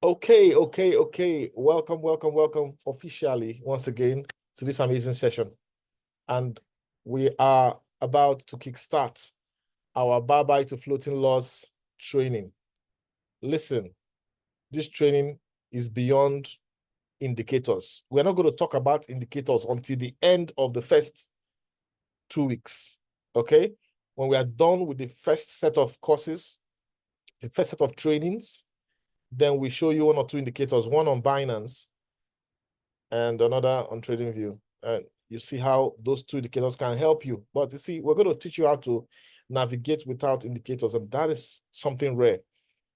Okay. Welcome officially once again to this amazing session. And we are about to kickstart our bye-bye to floating loss training. Listen, this training is beyond indicators. We're not going to talk about indicators until the end of the first 2 weeks, okay? When we are done with the first set of courses, the first set of trainings, then we show you 1 or 2 indicators, one on Binance and another on TradingView. And you see how those 2 indicators can help you. But you see, we're going to teach you how to navigate without indicators, and that is something rare,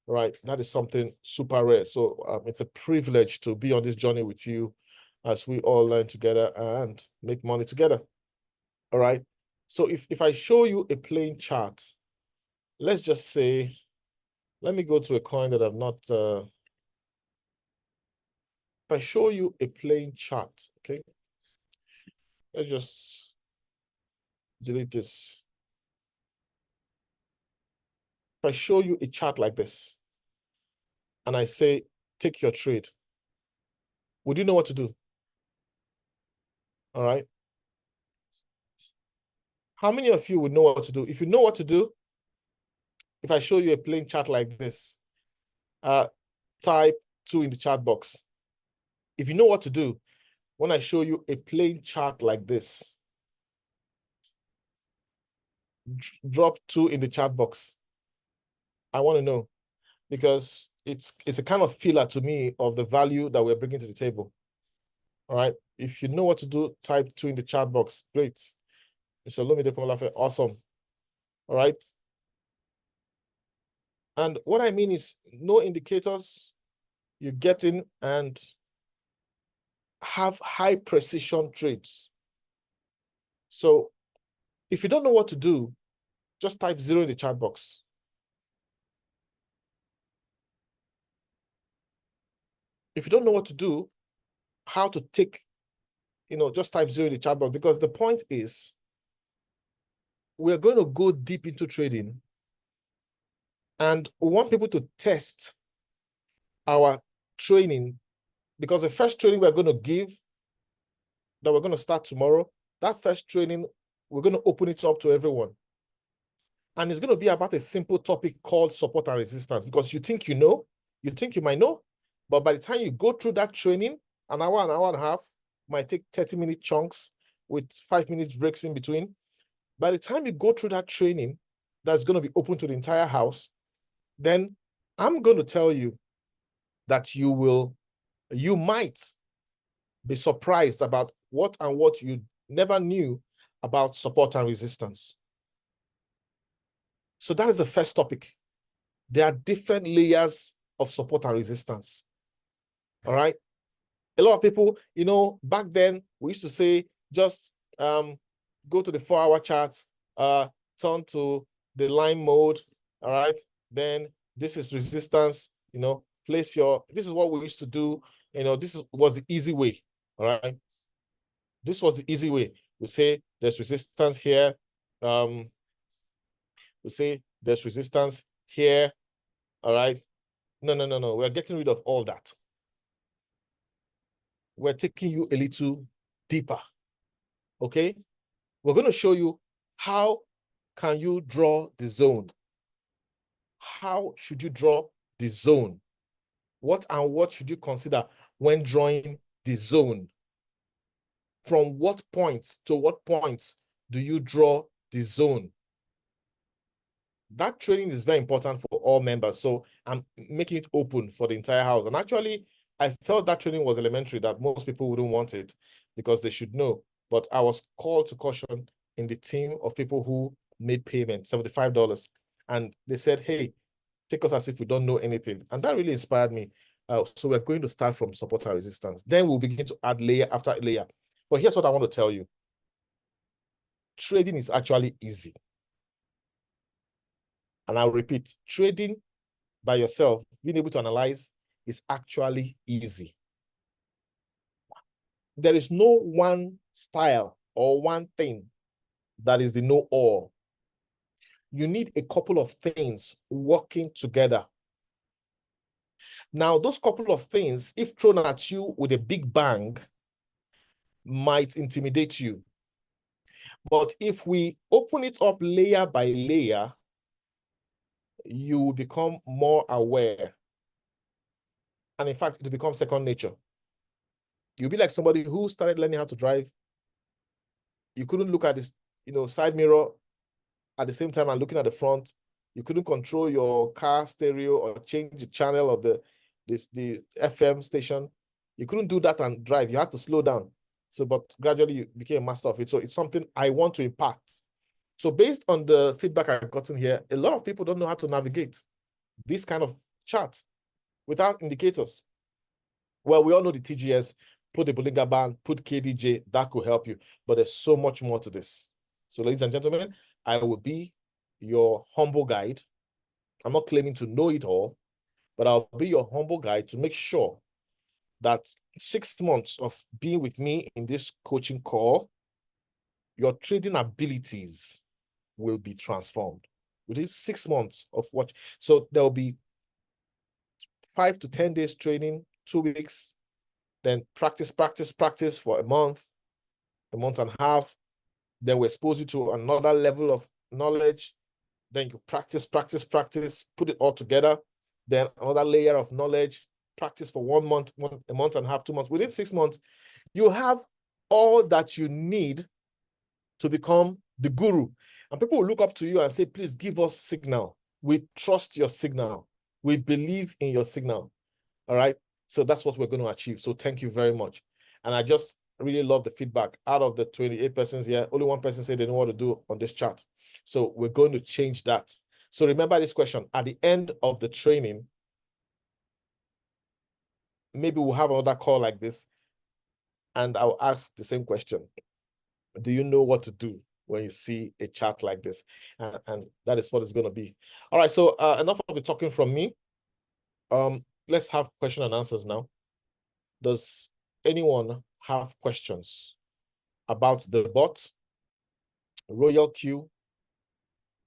right? That is something super rare. So it's a privilege to be on this journey with you as we all learn together and make money together. All right. So if I show you a plain chart, let's just say, let me go to a coin that I'm not, if I show you a plain chart, okay? Let's just delete this. If I show you a chart like this, and I say, take your trade, would you know what to do? All right. How many of you would know what to do? If you know what to do, if I show you a plain chart like this, type 2 in the chat box. If you know what to do, when I show you a plain chart like this, drop 2 in the chat box. I want to know, because it's a kind of filler to me of the value that we're bringing to the table. All right. If you know what to do, type 2 in the chat box. Great. Mr. Lomide Komolafe, awesome. All right. And what I mean is no indicators, you get in and have high precision trades. So if you don't know what to do, just type 0 in the chat box. If you don't know what to do, how to take, just type 0 in the chat box, because the point is we're going to go deep into trading, and we want people to test our training, because the first training we're going to give, that we're going to start tomorrow, that first training, we're going to open it up to everyone. And it's going to be about a simple topic called support and resistance, because you think you know, you think you might know, but by the time you go through that training, an hour and a half, might take 30-minute chunks with 5 minutes breaks in between. By the time you go through that training, that's going to be open to the entire house, then I'm going to tell you that you might be surprised about what you never knew about support and resistance. So that is the first topic. There are different layers of support and resistance. All right. A lot of people, back then we used to say, just go to the 4-hour chart, turn to the line mode. All right. Then this is resistance, this is what we used to do. This was the easy way. All right. This was the easy way. We say there's resistance here. We say there's resistance here. All right. No. We're getting rid of all that. We're taking you a little deeper. Okay. We're going to show you how can you draw the zone. How should you draw the zone? What should you consider when drawing the zone? From what points to what points do you draw the zone? That training is very important for all members. So I'm making it open for the entire house. And actually, I felt that training was elementary, that most people wouldn't want it because they should know. But I was called to caution in the team of people who made payment, $75. And they said, hey, take us as if we don't know anything. And that really inspired me. So we're going to start from support and resistance. Then we'll begin to add layer after layer. But here's what I want to tell you. Trading is actually easy. And I'll repeat, trading by yourself, being able to analyze, is actually easy. There is no one style or one thing that is the know-all. You need a couple of things working together. Now, those couple of things, if thrown at you with a big bang, might intimidate you. But if we open it up layer by layer, you will become more aware. And in fact, it will become second nature. You'll be like somebody who started learning how to drive. You couldn't look at this, side mirror at the same time and looking at the front. You couldn't control your car stereo or change the channel of the FM station. You couldn't do that and drive. You had to slow down. So, but gradually you became a master of it. So it's something I want to impact. So based on the feedback I've gotten here, a lot of people don't know how to navigate this kind of chart without indicators. Well, we all know the TGS, put the Bollinger Band, put KDJ, that could help you. But there's so much more to this. So ladies and gentlemen, I will be your humble guide. I'm not claiming to know it all, but I'll be your humble guide to make sure that 6 months of being with me in this coaching call, your trading abilities will be transformed. Within 6 months of what, so there'll be 5 to 10 days training, 2 weeks, then practice for a month and a half. Then we expose you to another level of knowledge. Then you practice, put it all together. Then another layer of knowledge, practice for 1 month, a month and a half, 2 months. Within 6 months, you have all that you need to become the guru. And people will look up to you and say, please give us signal. We trust your signal. We believe in your signal. All right. So that's what we're going to achieve. So thank you very much. And I just really love the feedback. Out of the 28 persons here, only 1 person said they know what to do on this chart. So we're going to change that. So remember this question. At the end of the training, maybe we'll have another call like this, and I'll ask the same question. Do you know what to do when you see a chart like this? And that is what it's going to be. All right, so enough of the talking from me. Let's have question and answers now. Does anyone have questions about the bot, RoyalQ,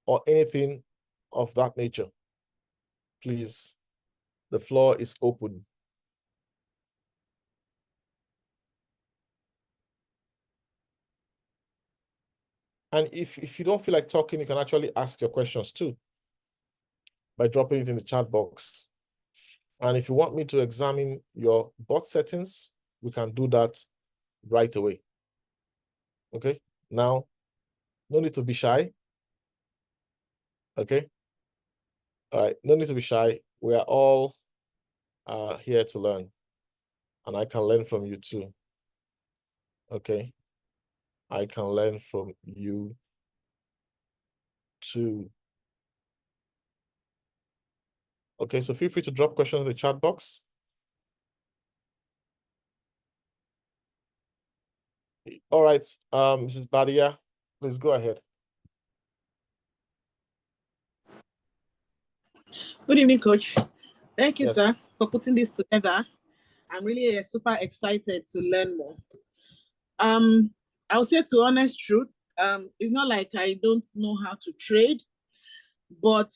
or anything of that nature? Please, the floor is open. And if you don't feel like talking, you can actually ask your questions too by dropping it in the chat box. And if you want me to examine your bot settings, we can do that right away. Okay, now, no need to be shy. Okay, all right, no need to be shy. We are all here to learn, and I can learn from you too. Okay, I can learn from you too. Okay, so feel free to drop questions in the chat box. All right, Mrs. Badia, please go ahead. Good evening, Coach. Thank you, sir, for putting this together. I'm really super excited to learn more. I'll say to honest truth, it's not like I don't know how to trade, but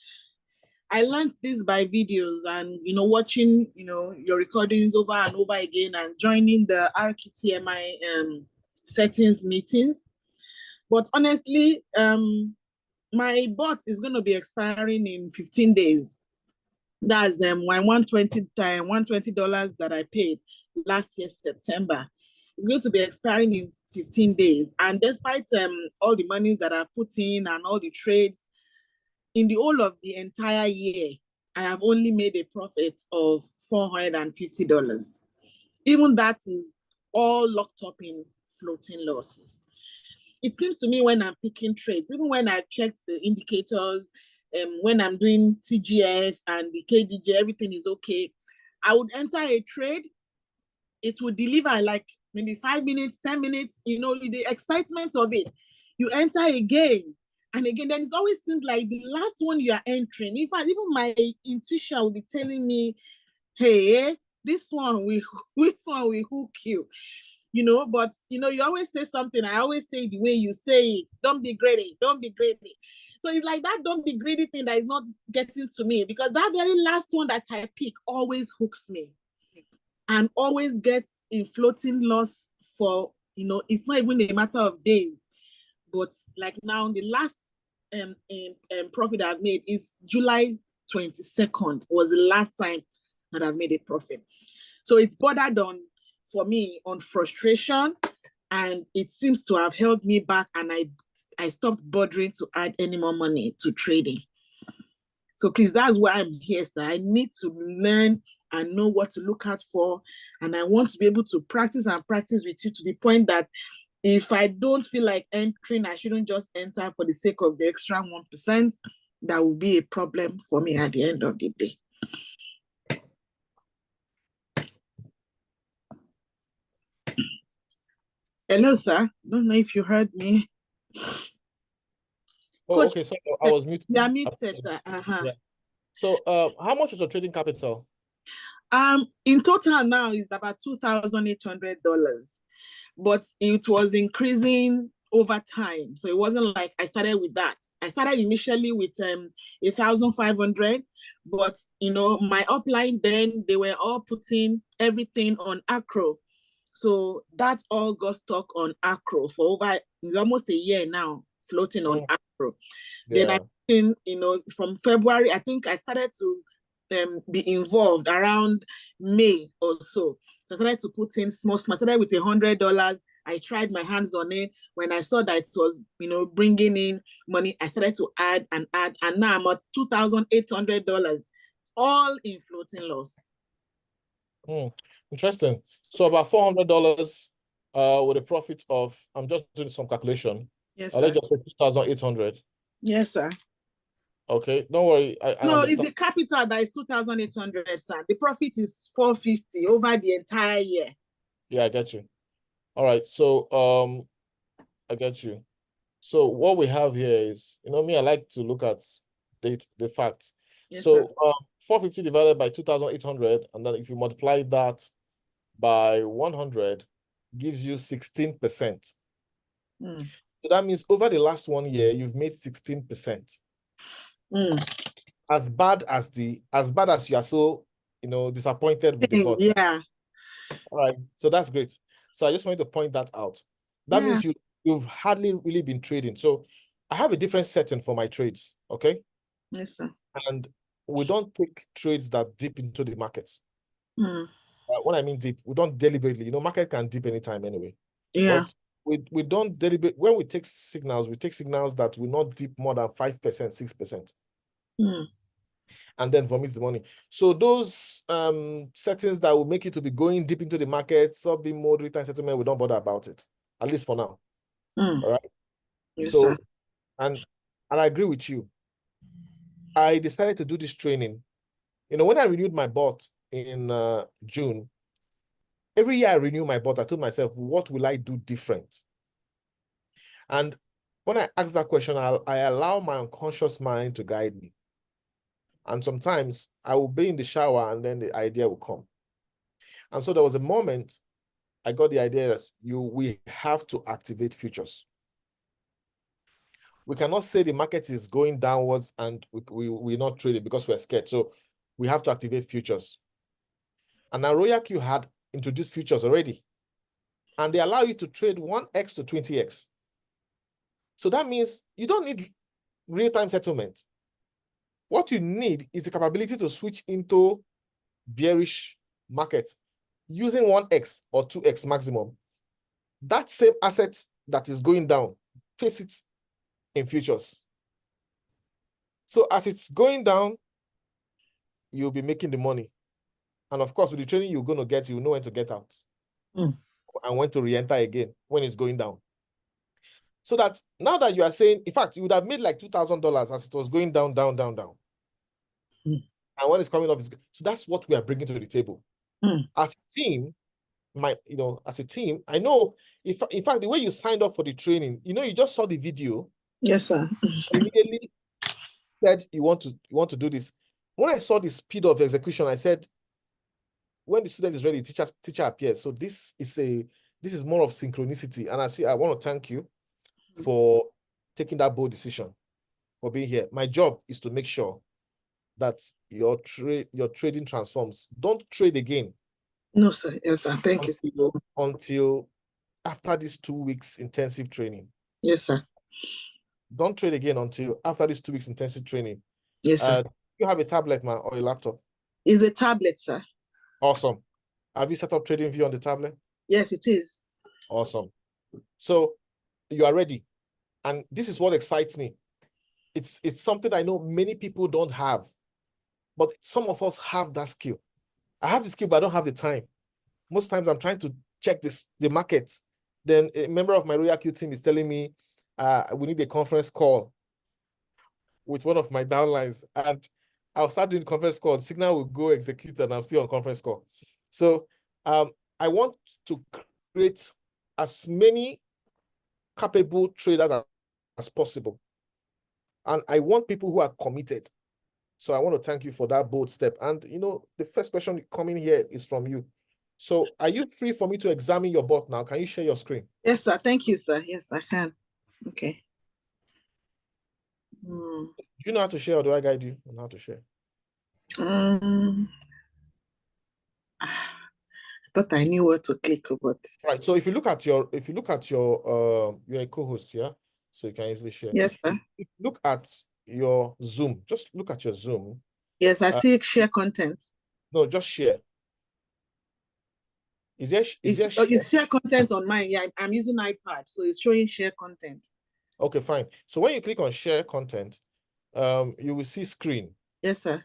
I learned this by videos and, watching, your recordings over and over again and joining the RQTMI settings meetings. But honestly, my bot is going to be expiring in 15 days. That's my $120 that I paid last year, September. It's going to be expiring in 15 days. And despite all the money that I've put in and all the trades, in the whole of the entire year, I have only made a profit of $450. Even that is all locked up in floating losses. It seems to me when I'm picking trades, even when I've checked the indicators, when I'm doing TGS and the KDJ, everything is okay. I would enter a trade, it would deliver like maybe 5 minutes, 10 minutes, the excitement of it. You enter again and again, then it always seems like the last one you are entering. In fact, even my intuition will be telling me, hey, this one will hook you. but you always say something. I always say the way you say it. Don't be greedy. Don't be greedy. So it's like that don't be greedy thing that is not getting to me, because that very last one that I pick always hooks me and always gets in floating loss for, it's not even a matter of days. But like now, the last profit I've made is July 22nd was the last time that I've made a profit. So it's bordered on, for me, on frustration, and it seems to have held me back, and I stopped bothering to add any more money to trading. So please, that's why I'm here, sir. I need to learn and know what to look out for, and I want to be able to practice and practice with you to the point that if I don't feel like entering, I shouldn't just enter for the sake of the extra 1%. That will be a problem for me at the end of the day. Hello, sir. Don't know if you heard me. Oh, Coach, okay. So I was muted. You are muted, sir. Yeah. So, how much is your trading capital? In total now is about $2,800, but it was increasing over time. So it wasn't like I started with that. I started initially with 1,500, but my upline then, they were all putting everything on Acro. So that all got stuck on Acro for almost a year now, floating on Acro. Yeah. Then I think, from February, I think I started to be involved around May or so. I started to put in small. I started with $100. I tried my hands on it. When I saw that it was, bringing in money, I started to add, and now I'm at $2,800, all in floating loss. Interesting. So about $400 with a profit of, I'm just doing some calculation. Yes, let's just say 2,800. Yes, sir. Okay, don't worry. No, it's the capital that is 2,800, sir. The profit is 450 over the entire year. Yeah, I get you. All right, so I get you. So what we have here is, me, I like to look at the facts. Yes, so 450 divided by 2,800, and then if you multiply that by 100, gives you 16%. So that means over the last 1 year, you've made 16%. As bad as you are so, disappointed with the cost. Yeah. All right. So that's great. So I just wanted to point that out. That means you've hardly really been trading. So I have a different setting for my trades. Okay. Yes, sir. And we don't take trades that dip into the market. When I mean deep, we don't deliberately, market can dip anytime anyway. Yeah. But we don't deliberate. When we take signals that will not dip more than 5%, 6%. And then vomit the money. So those settings that will make you to be going deep into the market, sub-beam mode, return settlement, we don't bother about it, at least for now. All right. Yes, so, sir. And I agree with you. I decided to do this training. When I renewed my bot in June, every year I renew my bot, I told myself, what will I do different? And when I ask that question, I allow my unconscious mind to guide me. And sometimes I will be in the shower and then the idea will come. And so there was a moment I got the idea that we have to activate futures. We cannot say the market is going downwards and we're not trading because we're scared. So we have to activate futures. And now RoyalQ had introduced futures already. And they allow you to trade 1x to 20x. So that means you don't need real-time settlement. What you need is the capability to switch into bearish market using 1x or 2x maximum. That same asset that is going down, place it in futures. So as it's going down, you'll be making the money. And of course, with the training you're going to get, you know when to get out and when to re-enter again when it's going down. So that now that you are saying, in fact, you would have made like $2,000 as it was going down, down, down, down. And when it's coming up, so that's what we are bringing to the table. As a team, as a team, I know, in fact, the way you signed up for the training, you just saw the video. Yes, sir. You immediately said you want to do this. When I saw the speed of execution, I said, when the student is ready, teacher appears. So this is This is more of synchronicity. And I want to thank you for taking that bold decision, for being here. My job is to make sure that your trading transforms. Don't trade again. No, sir. Yes, sir. Thank you, sir. Until after these 2 weeks intensive training. Yes, sir. Don't trade again until after these 2 weeks intensive training. Yes, sir. You have a tablet, man, or a laptop? It's a tablet, sir. Awesome. Have you set up TradingView on the tablet? Yes, it is. Awesome. So you are ready. And this is what excites me. It's something I know many people don't have, but some of us have that skill. I have the skill, but I don't have the time. Most times I'm trying to check the market. Then a member of my RoyalQ team is telling me, we need a conference call with one of my downlines. And I'll start doing conference call. The signal will go execute and I'm still on conference call. So I want to create as many capable traders as possible. And I want people who are committed. So I want to thank you for that bold step. And, the first question coming here is from you. So are you free for me to examine your bot now? Can you share your screen? Yes, sir. Thank you, sir. Yes, I can. Okay. Do you know how to share, or do I guide you on how to share? I thought I knew what to click, but right. So if you look at your you're a co-host, yeah? So you can easily share. Yes, sir. If you look at your Zoom, just look at your Zoom. Yes, I see share content. No, just share. Is there share? It's share content on mine. Yeah, I'm using iPad, so it's showing share content. Okay, fine. So when you click on share content, you will see screen. Yes, sir.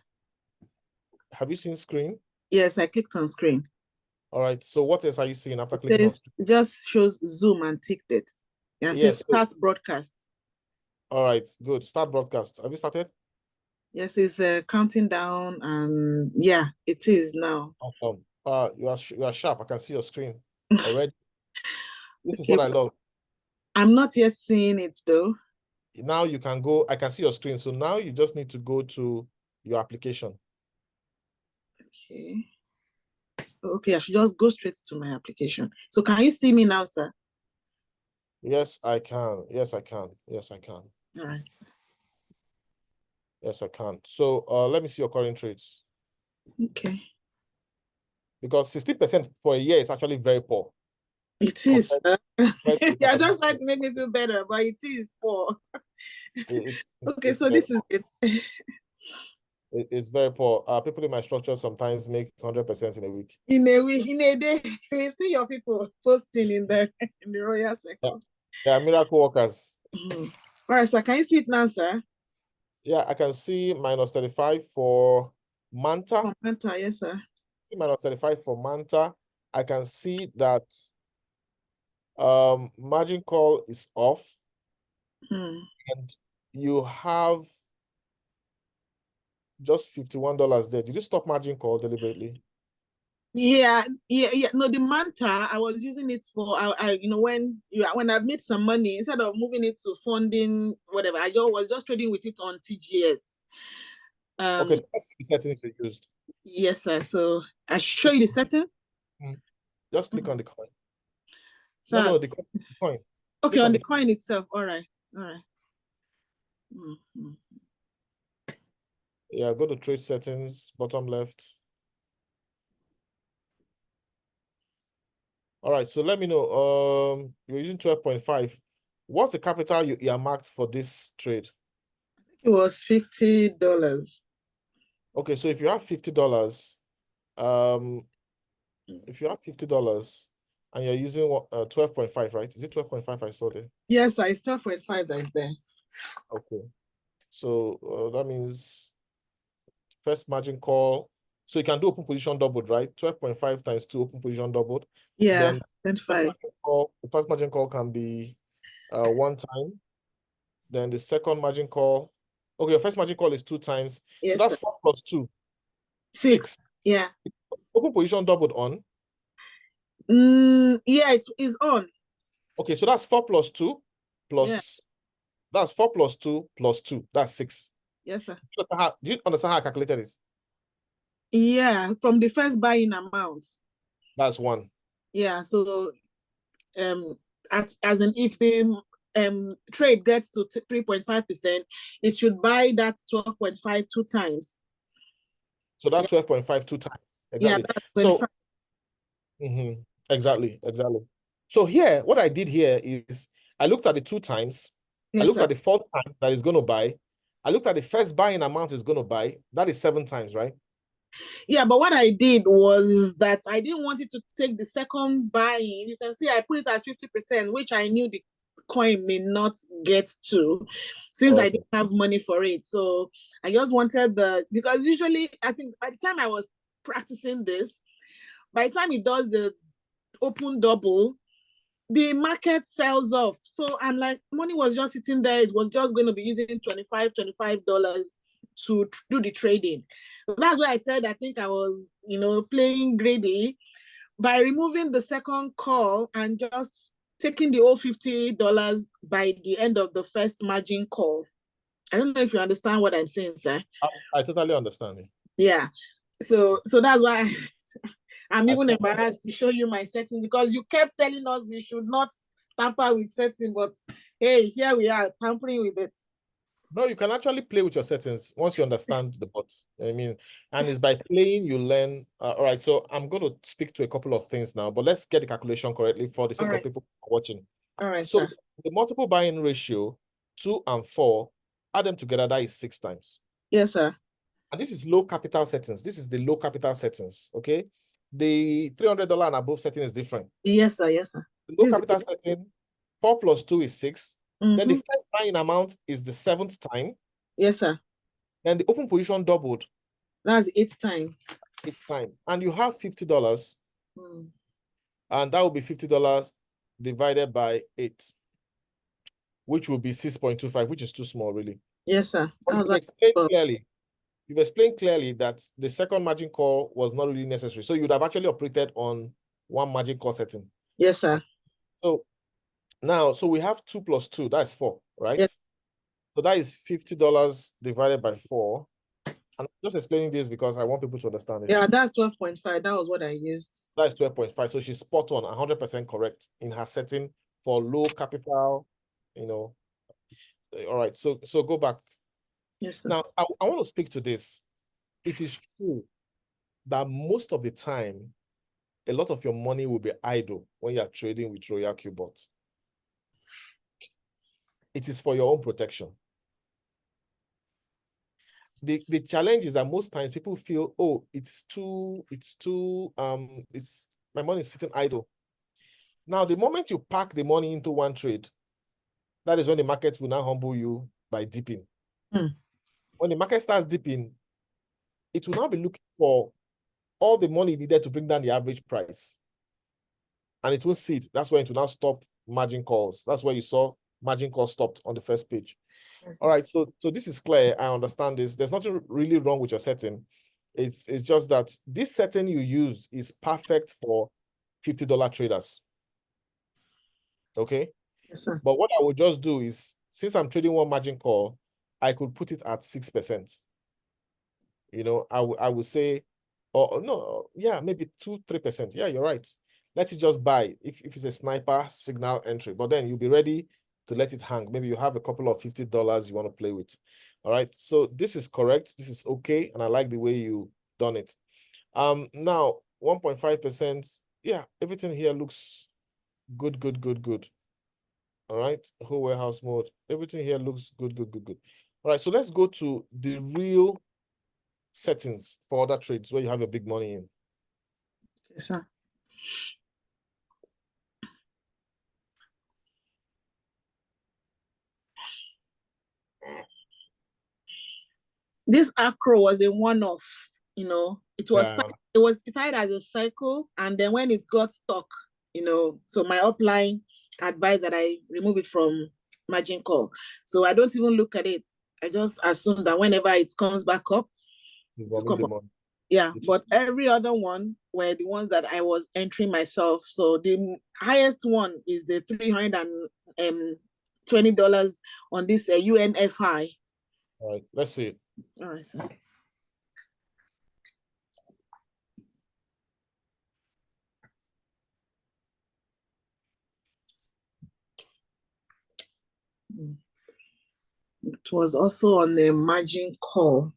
Have you seen screen? Yes, I clicked on screen. All right. So what else are you seeing after clicking on screen? Just shows Zoom and ticked it. And yes, start broadcast. All right, good. Start broadcast. Have you started? Yes, it's counting down, and yeah, it is now. Awesome. You are sharp. I can see your screen already. This is Okay, what I love. I'm not yet seeing it though. Now you can go. I can see your screen. So now you just need to go to your application. Okay. Okay, I should just go straight to my application. So can you see me now, sir? Yes, I can. Yes, I can. Yes, I can. All right, sir. Yes, I can. So let me see your current trades. Okay. Because 16% for a year is actually very poor. It is. You're just trying to make me feel better, but it is poor. Okay, so this is it. It's very poor. People in my structure sometimes make 100% in a week. In a day, we see your people posting in the Royal sector. Yeah. They are miracle workers. All right, sir. Can you see it now, sir? Yeah, I can see -35 for Manta. For Manta, yes, sir. See -35 for Manta. I can see that margin call is off. And you have just $51 there. Did you stop margin call deliberately? Yeah. No, the Manta, I was using it for when I've made some money, instead of moving it to funding whatever, I was just trading with it on TGS. Okay, so that's the settings you used. Yes, sir. So I show you the setting. Just click on the coin. So, no, the coin. Okay, on the coin itself. All right. Yeah, go to trade settings, bottom left. All right, so let me know. You're using 12.5. What's the capital you earmarked for this trade? It was $50. Okay, so if you have $50, if you have $50 and you're using 12.5, right? Is it 12.5 I saw there? Yes, sir, it's 12.5 that is there. Okay, so that means first margin call. So you can do open position doubled, right? 12.5 times 2 open position doubled. Yeah, then 25. The first margin call can be 1 time. Then the second margin call, okay, your first margin call is 2 times. Yes, so that's sir. 4 plus 2. 6. Yeah. Open position doubled on. Yeah, it is on. Okay, so that's 4 plus 2 plus. Yeah. That's 4 plus 2 plus 2. That's 6. Yes, sir. Do you understand how I calculated this? Yeah, from the first buying amount. That's 1. Yeah, so as in if the trade gets to 3.5%, it should buy that 12.5 two times. So that's 12.5 two times. Yeah, Exactly. that's So 25. exactly. So here, what I did here is I looked at the two times. I Yes, looked sir. at the fourth time that is going to buy. I looked at the first buying amount is going to buy. That is 7 times, right? Yeah, but what I did was that I didn't want it to take the second buying. You can see I put it at 50%, which I knew the coin may not get to since I didn't have money for it. So I just wanted because usually I think by the time I was practicing this, by the time it does the open double, the market sells off. So I'm like, money was just sitting there. It was just going to be using $25 to do the trading. So that's why I said I think I was, playing greedy by removing the second call and just taking the whole $50 by the end of the first margin call. I don't know if you understand what I'm saying, sir. I totally understand it. Yeah. So that's why I'm even embarrassed to show you my settings because you kept telling us we should not tamper with settings, but hey, here we are tampering with it. No, you can actually play with your settings once you understand the bot. I mean, and it's by playing you learn. All right, so I'm going to speak to a couple of things now, but let's get the calculation correctly for the sake of people watching. All right, so sir. The multiple buying ratio, 2 and 4, add them together, that is 6 times. Yes, sir. And this is low capital settings. This is the low capital settings, okay? The $300 and above setting is different. Yes, sir. Yes, sir. The low capital setting, 4 plus 2 is 6. Then the first buying amount is the 7th time. Yes, sir. Then the open position doubled. That's 8th time. 8th time. And you have $50. And that will be $50 divided by 8, which will be 6.25, which is too small, really. Yes, sir. You've explained clearly that the second margin call was not really necessary. So you'd have actually operated on one margin call setting. Yes, sir. So now, we have 2 plus 2, that's 4, right? Yes. So that is $50 divided by 4. And I'm just explaining this because I want people to understand it. Yeah, that's 12.5. That was what I used. That's 12.5. So she's spot on, 100% correct in her setting for low capital, All right, so go back. Yes, sir. Now, I want to speak to this. It is true that most of the time, a lot of your money will be idle when you're trading with RoyalQ bot. It is for your own protection. The challenge is that most times people feel, oh, my money is sitting idle. Now, the moment you pack the money into one trade, that is when the market will now humble you by dipping. When the market starts dipping, it will now be looking for all the money needed to bring down the average price. And it will sit. That's when it will now stop margin calls. That's where you saw margin calls stopped on the first page. Yes. All right, so this is clear. I understand this. There's nothing really wrong with your setting. It's just that this setting you use is perfect for $50 traders. Okay? Yes, sir. But what I would just do is, since I'm trading one margin call, I could put it at 6%. I would say, or no, yeah, maybe 2-3%. Yeah, you're right. Let it just buy if it's a sniper signal entry, but then you'll be ready to let it hang. Maybe you have a couple of $50 you want to play with. All right, so this is correct. This is okay, and I like the way you done it. Now 1.5%. Yeah, everything here looks good. All right, whole warehouse mode. Everything here looks good. All right, so let's go to the real settings for other trades where you have your big money in. Okay, sir. This acro was a one-off, it was started as a cycle, and then when it got stuck, so my upline advised that I remove it from margin call. So I don't even look at it. I just assume that whenever it comes back up, yeah, but every other one were the ones that I was entering myself. So the highest one is the $320 on this UNFI. All right, let's see it. All right, sir. was also on the margin call.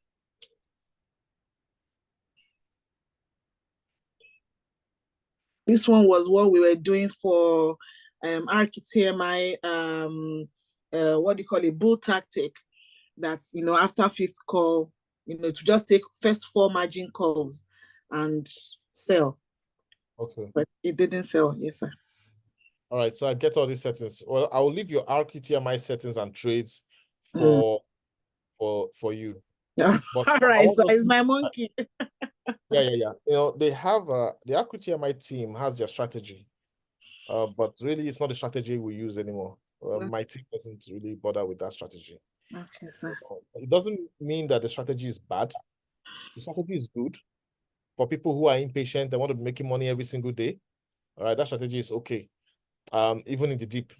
This one was what we were doing for RKTMI, what do you call it, bull tactic. That's, after fifth call, to just take first 4 margin calls and sell. Okay. But it didn't sell. Yes, sir. All right. So I get all these settings. Well, I will leave your RKTMI settings and trades for you. But all right, so it's my monkey. Yeah. They have the RKTMI team has their strategy, but really it's not the strategy we use anymore. My team doesn't really bother with that strategy. Okay, sir. It doesn't mean that the strategy is bad. The strategy is good for people who are impatient. They want to be making money every single day. All right, that strategy is okay. Even in the deep,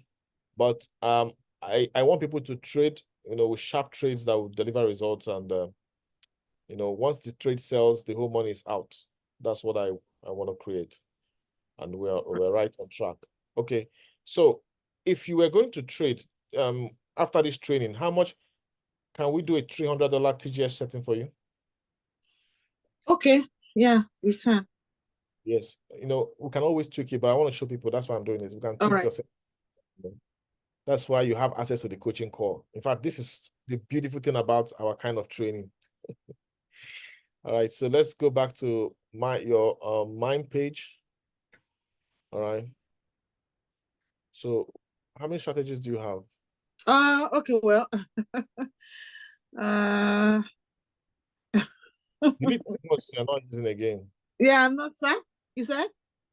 but I want people to trade, with sharp trades that will deliver results, and once the trade sells, the whole money is out. That's what I want to create, and we're right on track. Okay, so if you were going to trade after this training, how much can we do a $300 TGS setting for you? Okay, yeah, we can. Yes, we can always tweak it, but I want to show people. That's why I'm doing this. We can tweak your setting. That's why you have access to the coaching call. In fact, this is the beautiful thing about our kind of training. All right, so let's go back to your Mind page. All right. So how many strategies do you have? Okay, well. Delete the ones you're not using again. Yeah, I'm not, sir. You said?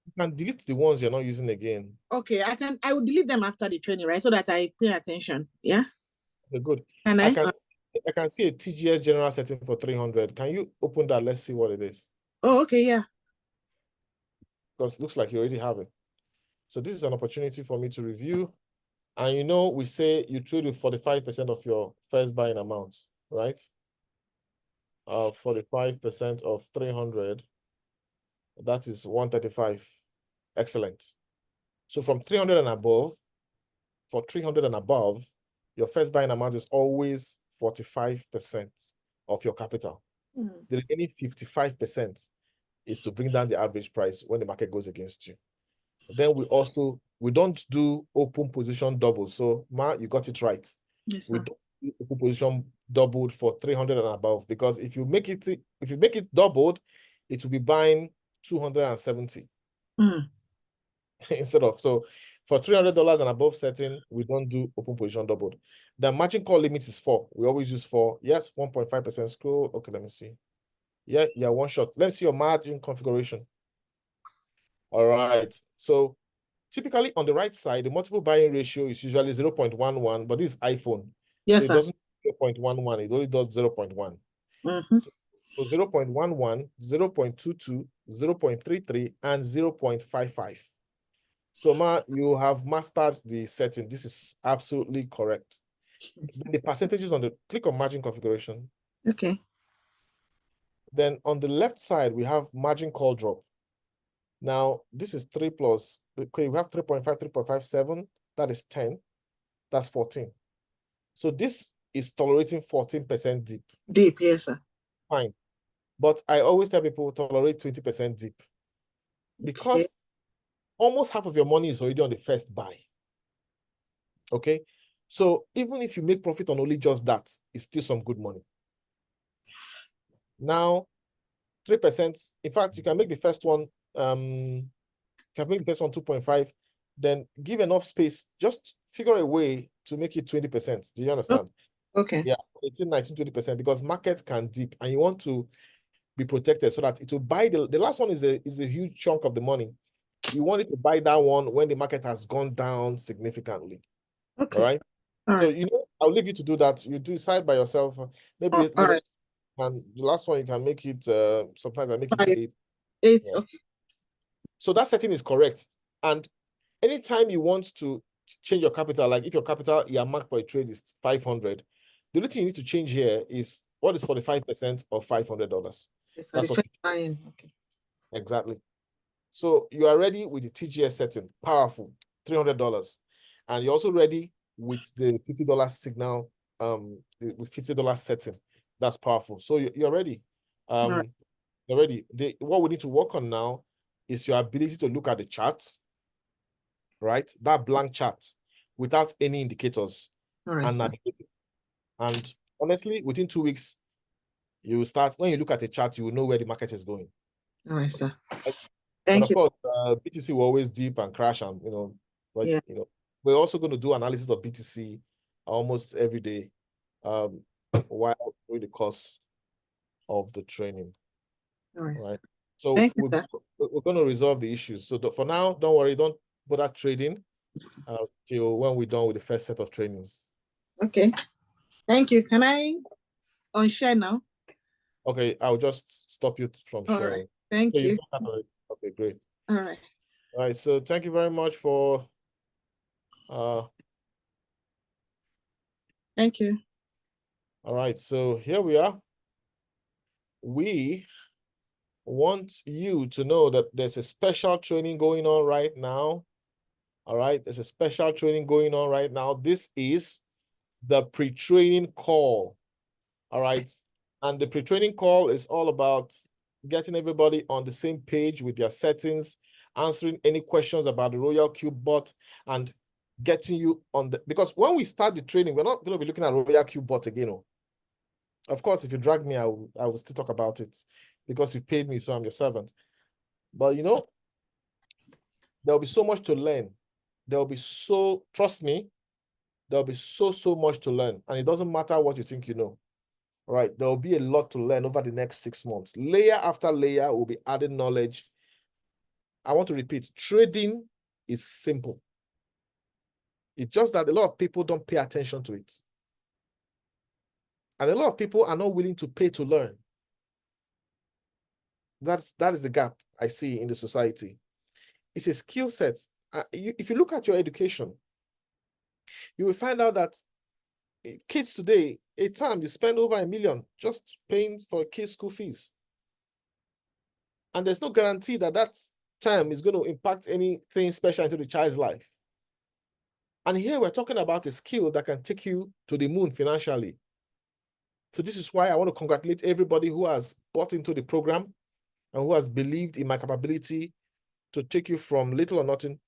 You can delete the ones you're not using again. Okay, I will delete them after the training, right? So that I pay attention. Yeah. Okay, good. Can I can see a TGS general setting for 300. Can you open that? Let's see what it is. Oh, okay, yeah. Because it looks like you already have it. So this is an opportunity for me to review. And we say you trade with 45% of your first buying amount, right? 45% of 300, that is 135. Excellent. So from 300 and above, for 300 and above, your first buying amount is always 45% of your capital. The remaining 55% is to bring down the average price when the market goes against you. Then we don't do open position double. So you got it right. Yes, we don't do open position doubled for 300 and above, because if you make it doubled, it will be buying 270 instead of. So for $300 and above setting, we don't do open position doubled. The margin call limit is 4. We always use 4. Yes, 1.5% scroll. Okay, let me see. Yeah, one shot. Let me see your margin configuration. All right. So typically on the right side, the multiple buying ratio is usually 0.11, but this is iPhone. Yes, so it doesn't do 0.11, it only does 0.1. So 0.11, 0.22, 0.33, and 0.55. So you have mastered the setting. This is absolutely correct. Then the percentages click on margin configuration. Okay. Then on the left side, we have margin call drop. Now, this is 3 plus. Okay, we have 3.5, 3.57. That is 10. That's 14. So this is tolerating 14% dip. Deep, yes, sir. Fine. But I always tell people tolerate 20% dip. Because almost half of your money is already on the first buy. Okay? So even if you make profit on only just that, it's still some good money. Now, 3%, in fact, you can make the first one, 2.5, then give enough space, just figure a way to make it 20%. Do you understand? Okay. Yeah, 18, 19, 20%, because markets can dip and you want to be protected so that it will buy the last one is a huge chunk of the money. You want it to buy that one when the market has gone down significantly. Okay. All right. So I'll leave you to do that. You do side by yourself. Maybe and the last one you can make it. Sometimes I make it 8. 8. Yeah. Okay. So that setting is correct. And anytime you want to change your capital, like if your capital marked for a trade is 500, the only thing you need to change here is what is 45% of $500. Yes, that's what okay. Exactly. So you are ready with the TGS setting, powerful, $300, and you're also ready with the $50 signal with $50 setting. That's powerful. So you're ready. right. You're ready. What we need to work on now is your ability to look at the chart, right? That blank chart without any indicators. All right, sir. And honestly, within 2 weeks, you will start, when you look at the chart, you will know where the market is going. All right, sir. But Thank of you. course, BTC will always dip and crash, and but Yeah. we're also going to do analysis of BTC almost every day, while doing the course of the training. All right, Right. sir. So Thank you, sir. we're going to resolve the issues. So for now, don't worry, don't bother trading till when we're done with the first set of trainings. Okay. Thank you. Can I unshare now? Okay, I'll just stop you from All sharing. right. Thank So you. Okay, great. All right. All right, so thank you very much for Thank you. all right, so here we are. We want you to know that there's a special training going on right now. All right, there's a special training going on right now. This is the pre-training call. All right, and the pre-training call is all about getting everybody on the same page with their settings, answering any questions about the RoyalQ bot, and getting you on the, because when we start the training, we're not going to be looking at RoyalQ bot again. Oh. Of course, if you drag me, I will still talk about it because you paid me, so I'm your servant. But there'll be so much to learn. Trust me, there'll be so much to learn. And it doesn't matter what you think you know. Right, there'll be a lot to learn over the next 6 months. Layer after layer, we'll be adding knowledge. I want to repeat, trading is simple. It's just that a lot of people don't pay attention to it. And a lot of people are not willing to pay to learn. That is the gap I see in the society. It's a skill set. If you look at your education, you will find out that kids today, a time you spend over $1 million just paying for kids' school fees. And there's no guarantee that that time is going to impact anything special into the child's life. And here we're talking about a skill that can take you to the moon financially. So this is why I want to congratulate everybody who has bought into the program and who has believed in my capability to take you from little or nothing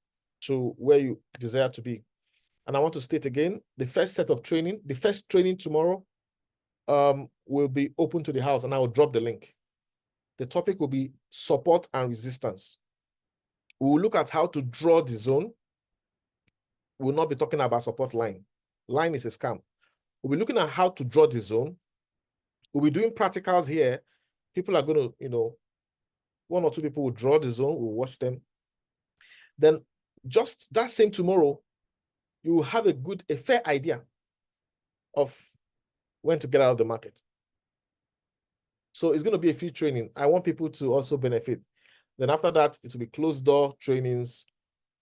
to where you desire to be. And I want to state again, the first set of training, the first training tomorrow will be open to the house, and I will drop the link. The topic will be support and resistance. We will look at how to draw the zone. We will not be talking about support line. Line is a scam. We'll be looking at how to draw the zone. We'll be doing practicals here. People are going to, one or two people will draw the zone. We'll watch them. Then just that same tomorrow, you will have a fair idea of when to get out of the market. So it's going to be a free training. I want people to also benefit. Then after that, it will be closed door trainings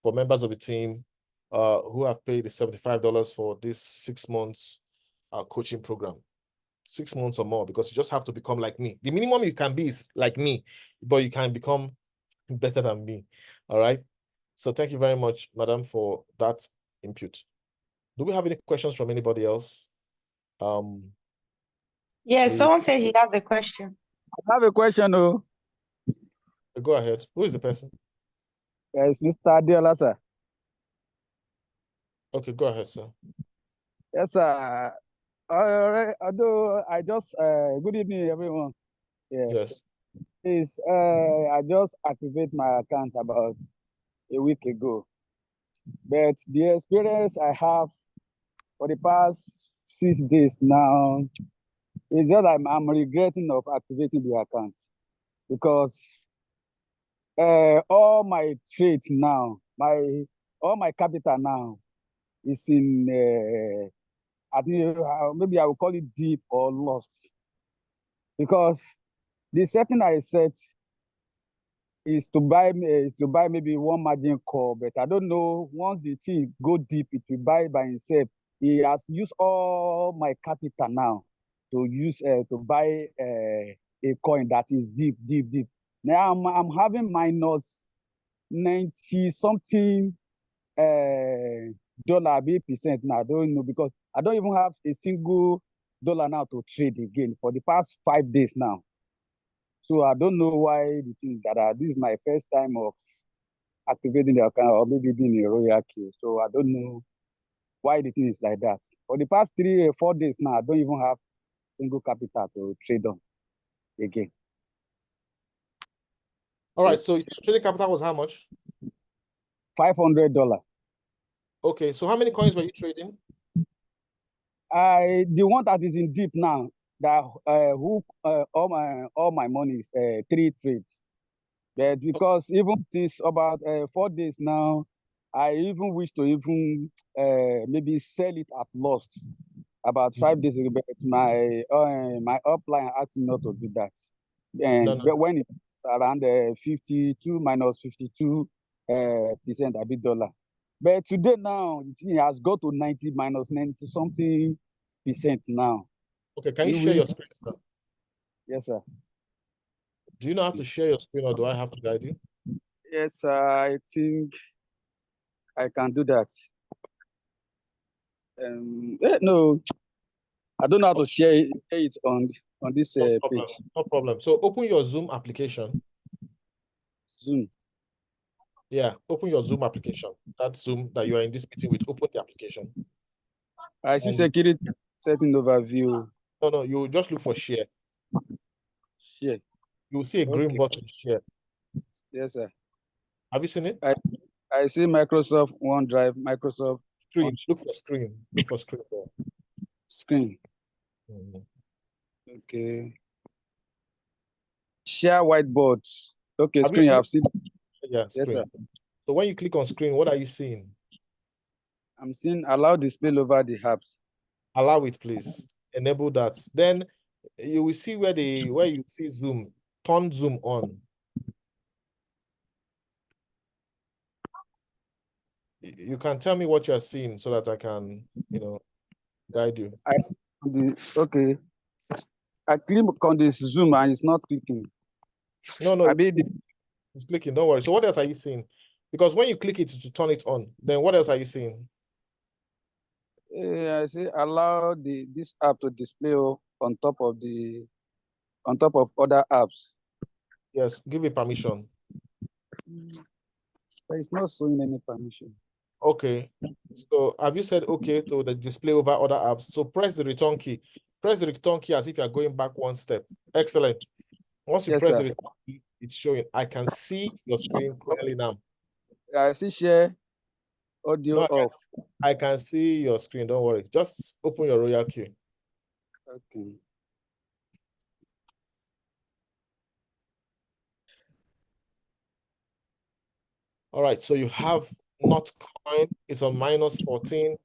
for members of the team who have paid the $75 for this 6 months coaching program. 6 months or more, because you just have to become like me. The minimum you can be is like me, but you can become better than me. All right. So thank you very much, madam, for that input. Do we have any questions from anybody else? Yes, someone said he has a question. I have a question. Oh, go ahead. Who is the person? yes, Mr. Adiola, sir. Okay, go ahead, sir. Yes, sir. Although I just good evening, everyone. Yeah. Yes. Please, I just activate my account about a week ago, but the experience I have for the past 6 days now is that I'm regretting of activating the account, because all my trades now, all my capital now is in I think maybe I will call it deep or lost, because the setting I set is to buy maybe one margin call, but I don't know, once the thing go deep, it will buy by itself. He has used all my capital now to use to buy a coin that is deep. Now I'm having minus 90 something dollar %. Now I don't know, because I don't even have a single dollar now to trade again for the past 5 days now. So I don't know why the thing is that this is my first time of activating the account or maybe being a RoyalQ. So I don't know why the thing is like that. For the past 3 or 4 days now, I don't even have single capital to trade on again. All right, so your trading capital was how much? $500. Okay, so how many coins were you trading? The one that is in deep now, that all my money is 3 trades. But because even since about 4 days now, I even wish to even maybe sell it at loss about 5 days ago. But my upline asked me not to do that. And No. when it's around 52 minus 52 percent a bit dollar. But today now it has got to 90 minus 90 something percent now. Okay, can you share your screen, sir? Yes, sir. Do you know how to share your screen, or do I have to guide you? Yes, sir. I think I can do that. No, I don't know how to share it on this No problem. page. No problem. So open your Zoom application. Zoom. Yeah, open your Zoom application. That Zoom that you are in this meeting with, open the application. I see security setting overview. No, you just look for share. Share. You will see a green Okay. button, share. Yes, sir. Have you seen it? I see Microsoft OneDrive, Microsoft Screen. Look for screen. Look for screen there. screen. Mhm. Okay. Share whiteboard. Okay, Have you screen. seen I've it? seen. Yeah, Yes, screen. sir. So when you click on screen, what are you seeing? I'm seeing allow display over the apps. Allow it, please. Enable that. Then you will see where you see Zoom. Turn Zoom on. You can tell me what you are seeing so that I can, guide you. Okay. I click on this Zoom and it's not clicking. No, I mean, it's clicking. Don't worry. So what else are you seeing? Because when you click it to turn it on, then what else are you seeing? I say allow this app to display on top of other apps. Yes, give it permission. But it's not showing any permission. Okay. So have you said okay to the display over other apps? So press the return key. Press the return key as if you're going back one step. Excellent. Once you Yes, press sir. the return key, it's showing. I can see your screen clearly now. I see share audio No, off. I can see your screen. Don't worry. Just open your RoyalQ. Okay. All right. So you have not coin. It's on minus 14.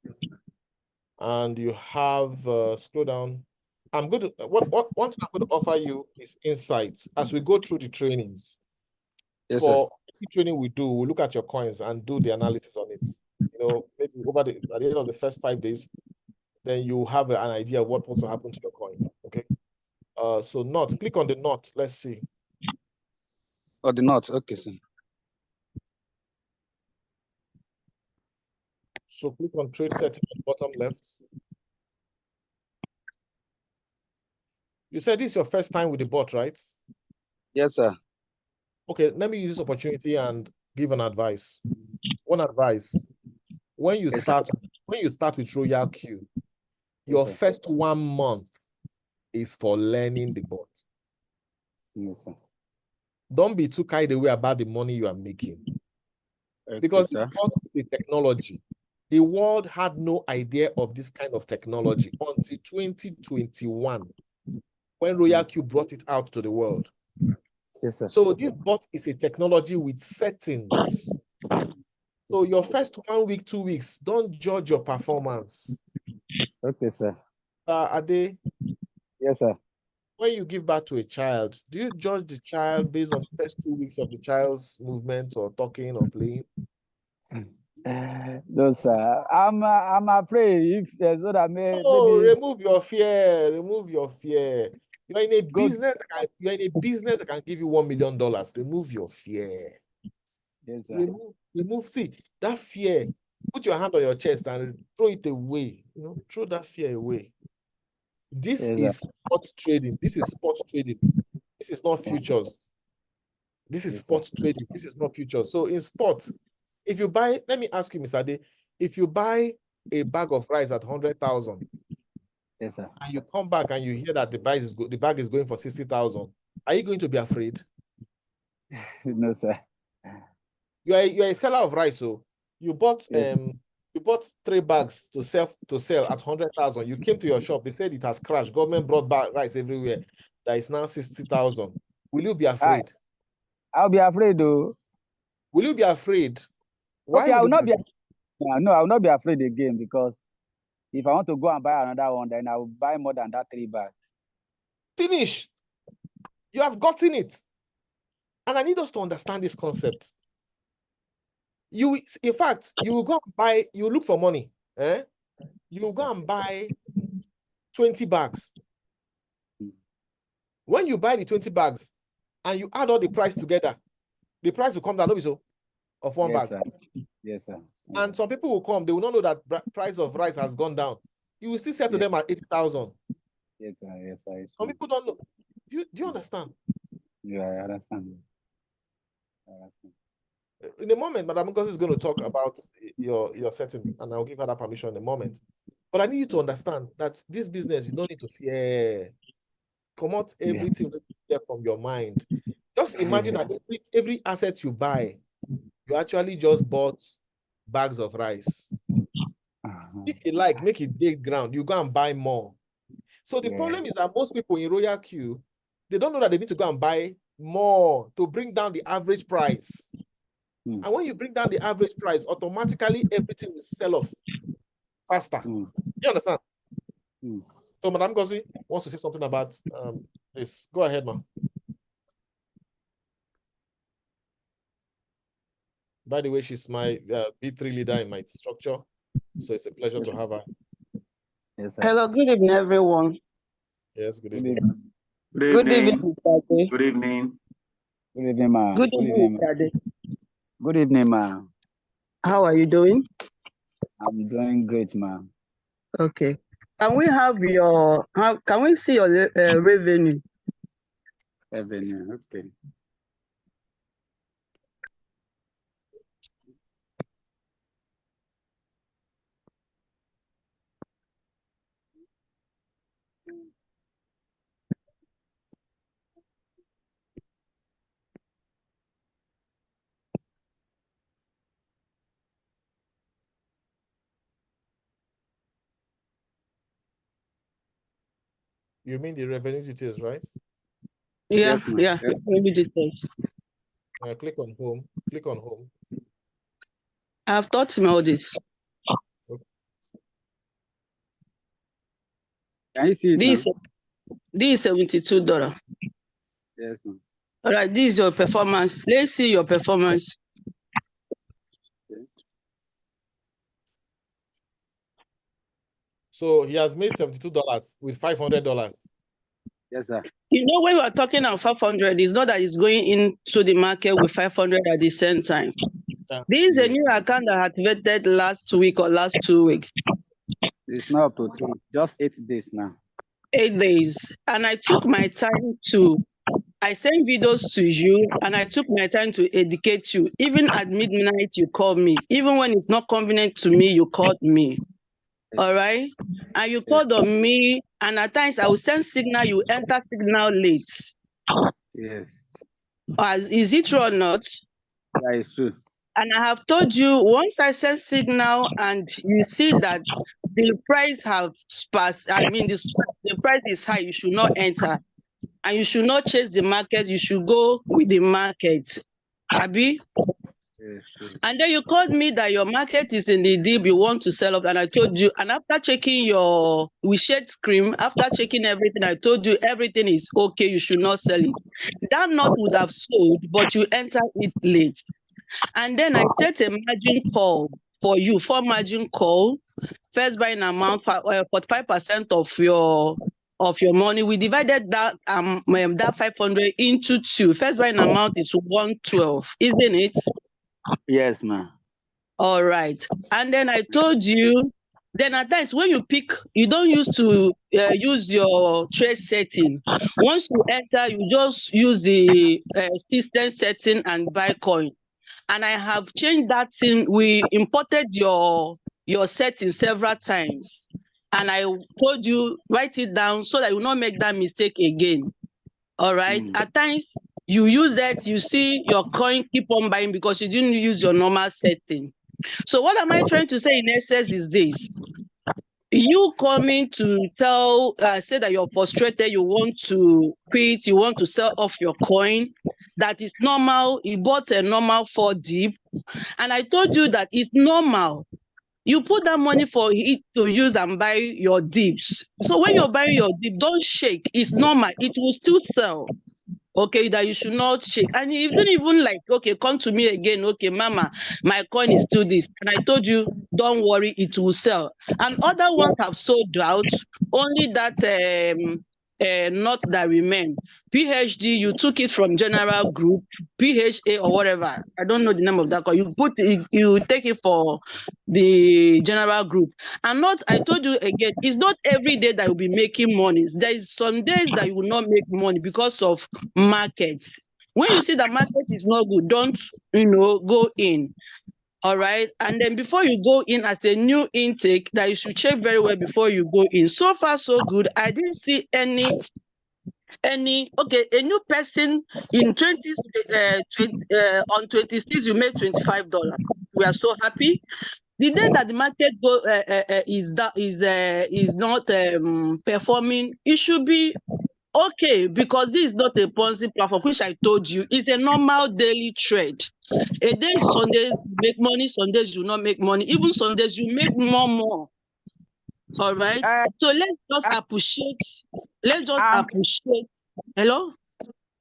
And you have scroll down. I'm going to one thing I'm going to offer you is insights as we go through the trainings. Yes, For every training we do, we look at your coins and do the analysis on it. Maybe at the end of the first 5 days, then you have an idea of what will happen to your coin. Okay. So not click on the not. Let's see. or the not. Okay, sir. So click on trade setting at the bottom left. You said this is your first time with the bot, right? Yes, sir. Okay, let me use this opportunity and give an advice. One advice. When you Yes, start with RoyalQ, your sir. first 1 month is for learning the bot. Yes, sir. Don't be too carried away about the money you are making. Okay, Because sir. this bot is a technology. The world had no idea of this kind of technology until 2021, when RoyalQ brought it out to the world. Yes, sir. So this bot is a technology with settings. So your first 1 week, 2 weeks, don't judge your performance. Okay, sir. Ade, Yes, sir. when you give birth to a child, do you judge the child based on the first 2 weeks of the child's movement or talking or playing? No, sir. I'm afraid if so that maybe Remove your fear. Remove your fear. You're in a business. You're in a business that can give you $1 million. Remove your fear. Yes, sir. Remove. See that fear put your hand on your chest and throw it away. You know, throw that fear away. This is spot trading. This is spot trading. This is not futures. This is spot trading. This is not futures. So in spot, if you buy, let me ask you, Mr. Ade, if you buy a bag of rice at 100,000, yes, sir, and you come back and you hear that the bag is going for 60,000, are you going to be afraid? no, sir. You are a seller of rice, so you bought you bought 3 bags to sell at 100,000. You came to your shop, they said it has crashed. Government brought back rice everywhere. That is now 60,000. Will you be afraid? I'll be afraid though. Will you be afraid? Why? Okay, I will not be. No, I will not be afraid again, because if I want to go and buy another one, then I will buy more than that 3 bags. Finish. You have gotten it. And I need us to understand this concept. In fact, you will go and buy, you look for money. You will go and buy 20 bags. When you buy the 20 bags and you add all the price together, the price will come down, of one bag. Sir. Yes, sir. And some people will come, they will not know that price of rice has gone down. You will still sell to them at 80,000. Yes, sir. Yes, sir. Some people don't know. Do you understand? Yeah, I understand. In a moment, Madam Ngozi is going to talk about your setting, and I'll give her that permission in a moment. But I need you to understand that this business, you don't need to fear. Come out everything from your mind. Just imagine that every asset you buy, you actually just bought bags of rice. If you like, make it dig ground, you go and buy more. So the problem is that most people in RoyalQ, they don't know that they need to go and buy more to bring down the average price. And when you bring down the average price, automatically everything will sell off faster. You understand? So Madam Ngozi wants to say something about this. Go ahead, ma'am. By the way, she's my B3 leader in my structure. So it's a pleasure to have her. Yes, sir. Hello, good evening, everyone. Yes, good evening. Good evening. Good evening. Good evening, ma'am. Good evening, Daddy. Good evening, ma'am. How are you doing? I'm doing great, ma'am. Okay. Can we have can we see your revenue? Revenue, okay. You mean the revenue details, right? Yeah, Yes, ma'am. yeah. Revenue details. Click on home. Click on home. I've taught him all this. Okay. Can you see it This now? is $72. Yes, ma'am. All right, this is your performance. Let's see your performance. Okay. So he has made $72 with $500. Yes, sir. You know, when we are talking about 500, it's not that it's going into the market with 500 at the same time. Yeah. This is a new account that activated last week or last 2 weeks. It's not up to 2, just 8 days now. 8 days. And I took my time I sent videos to you, and I took my time to educate you. Even at midnight, you called me. Even when it's not convenient to me, you called me. All right? And you called on me, and at times I will send signal, you enter signal late. Yes. Is it true or not? That is true. And I have told you, once I send signal and you see that the price have passed, I mean, the price is high, you should not enter. And you should not chase the market, you should go with the market. Abi? Yes. And then you called me that your market is in the deep, you want to sell up. And I told you, and after checking we shared screen, after checking everything, I told you everything is okay, you should not sell it. That knot would have sold, but you entered it late. And then I set a margin call for you, for margin call, first buying amount, 45% of your money. We divided that 500 into 2. First buying amount is 112, isn't it? Yes, ma'am. All right. And then I told you, then at times when you pick, you don't use to use your trade setting. Once you enter, you just use the system setting and buy coin. And I have changed that thing. We imported your setting several times. And I told you, write it down so that you will not make that mistake again. All right. At times you use that, you see your coin keep on buying because you didn't use your normal setting. So what am I trying to say in essence is this: you coming to say that you're frustrated, you want to quit, you want to sell off your coin, that is normal. You bought a normal 4 dip, and I told you that it's normal. You put that money for it to use and buy your dips. So when you're buying your dip, don't shake. It's normal. It will still sell. Okay, that you should not shake. And you didn't even like, okay, come to me again. Okay, mama, my coin is still this. And I told you, don't worry, it will sell. And other ones have sold out. Only that not that remain. PhD, you took it from general group, PHA or whatever. I don't know the name of that coin. You take it for the general group. And not, I told you again, it's not every day that you'll be making money. There is some days that you will not make money because of markets. When you see the market is not good, don't go in. All right. And then before you go in as a new intake, that you should check very well before you go in. So far, so good. I didn't see any a new person in on 26 you made $25. We are so happy. The day that the market is not performing, it should be okay, because this is not a Ponzi platform, which I told you. It's a normal daily trade. A day, Sundays you make money, Sundays you not make money. Even Sundays you make more. All right. So let's just appreciate. Let's just appreciate. Hello?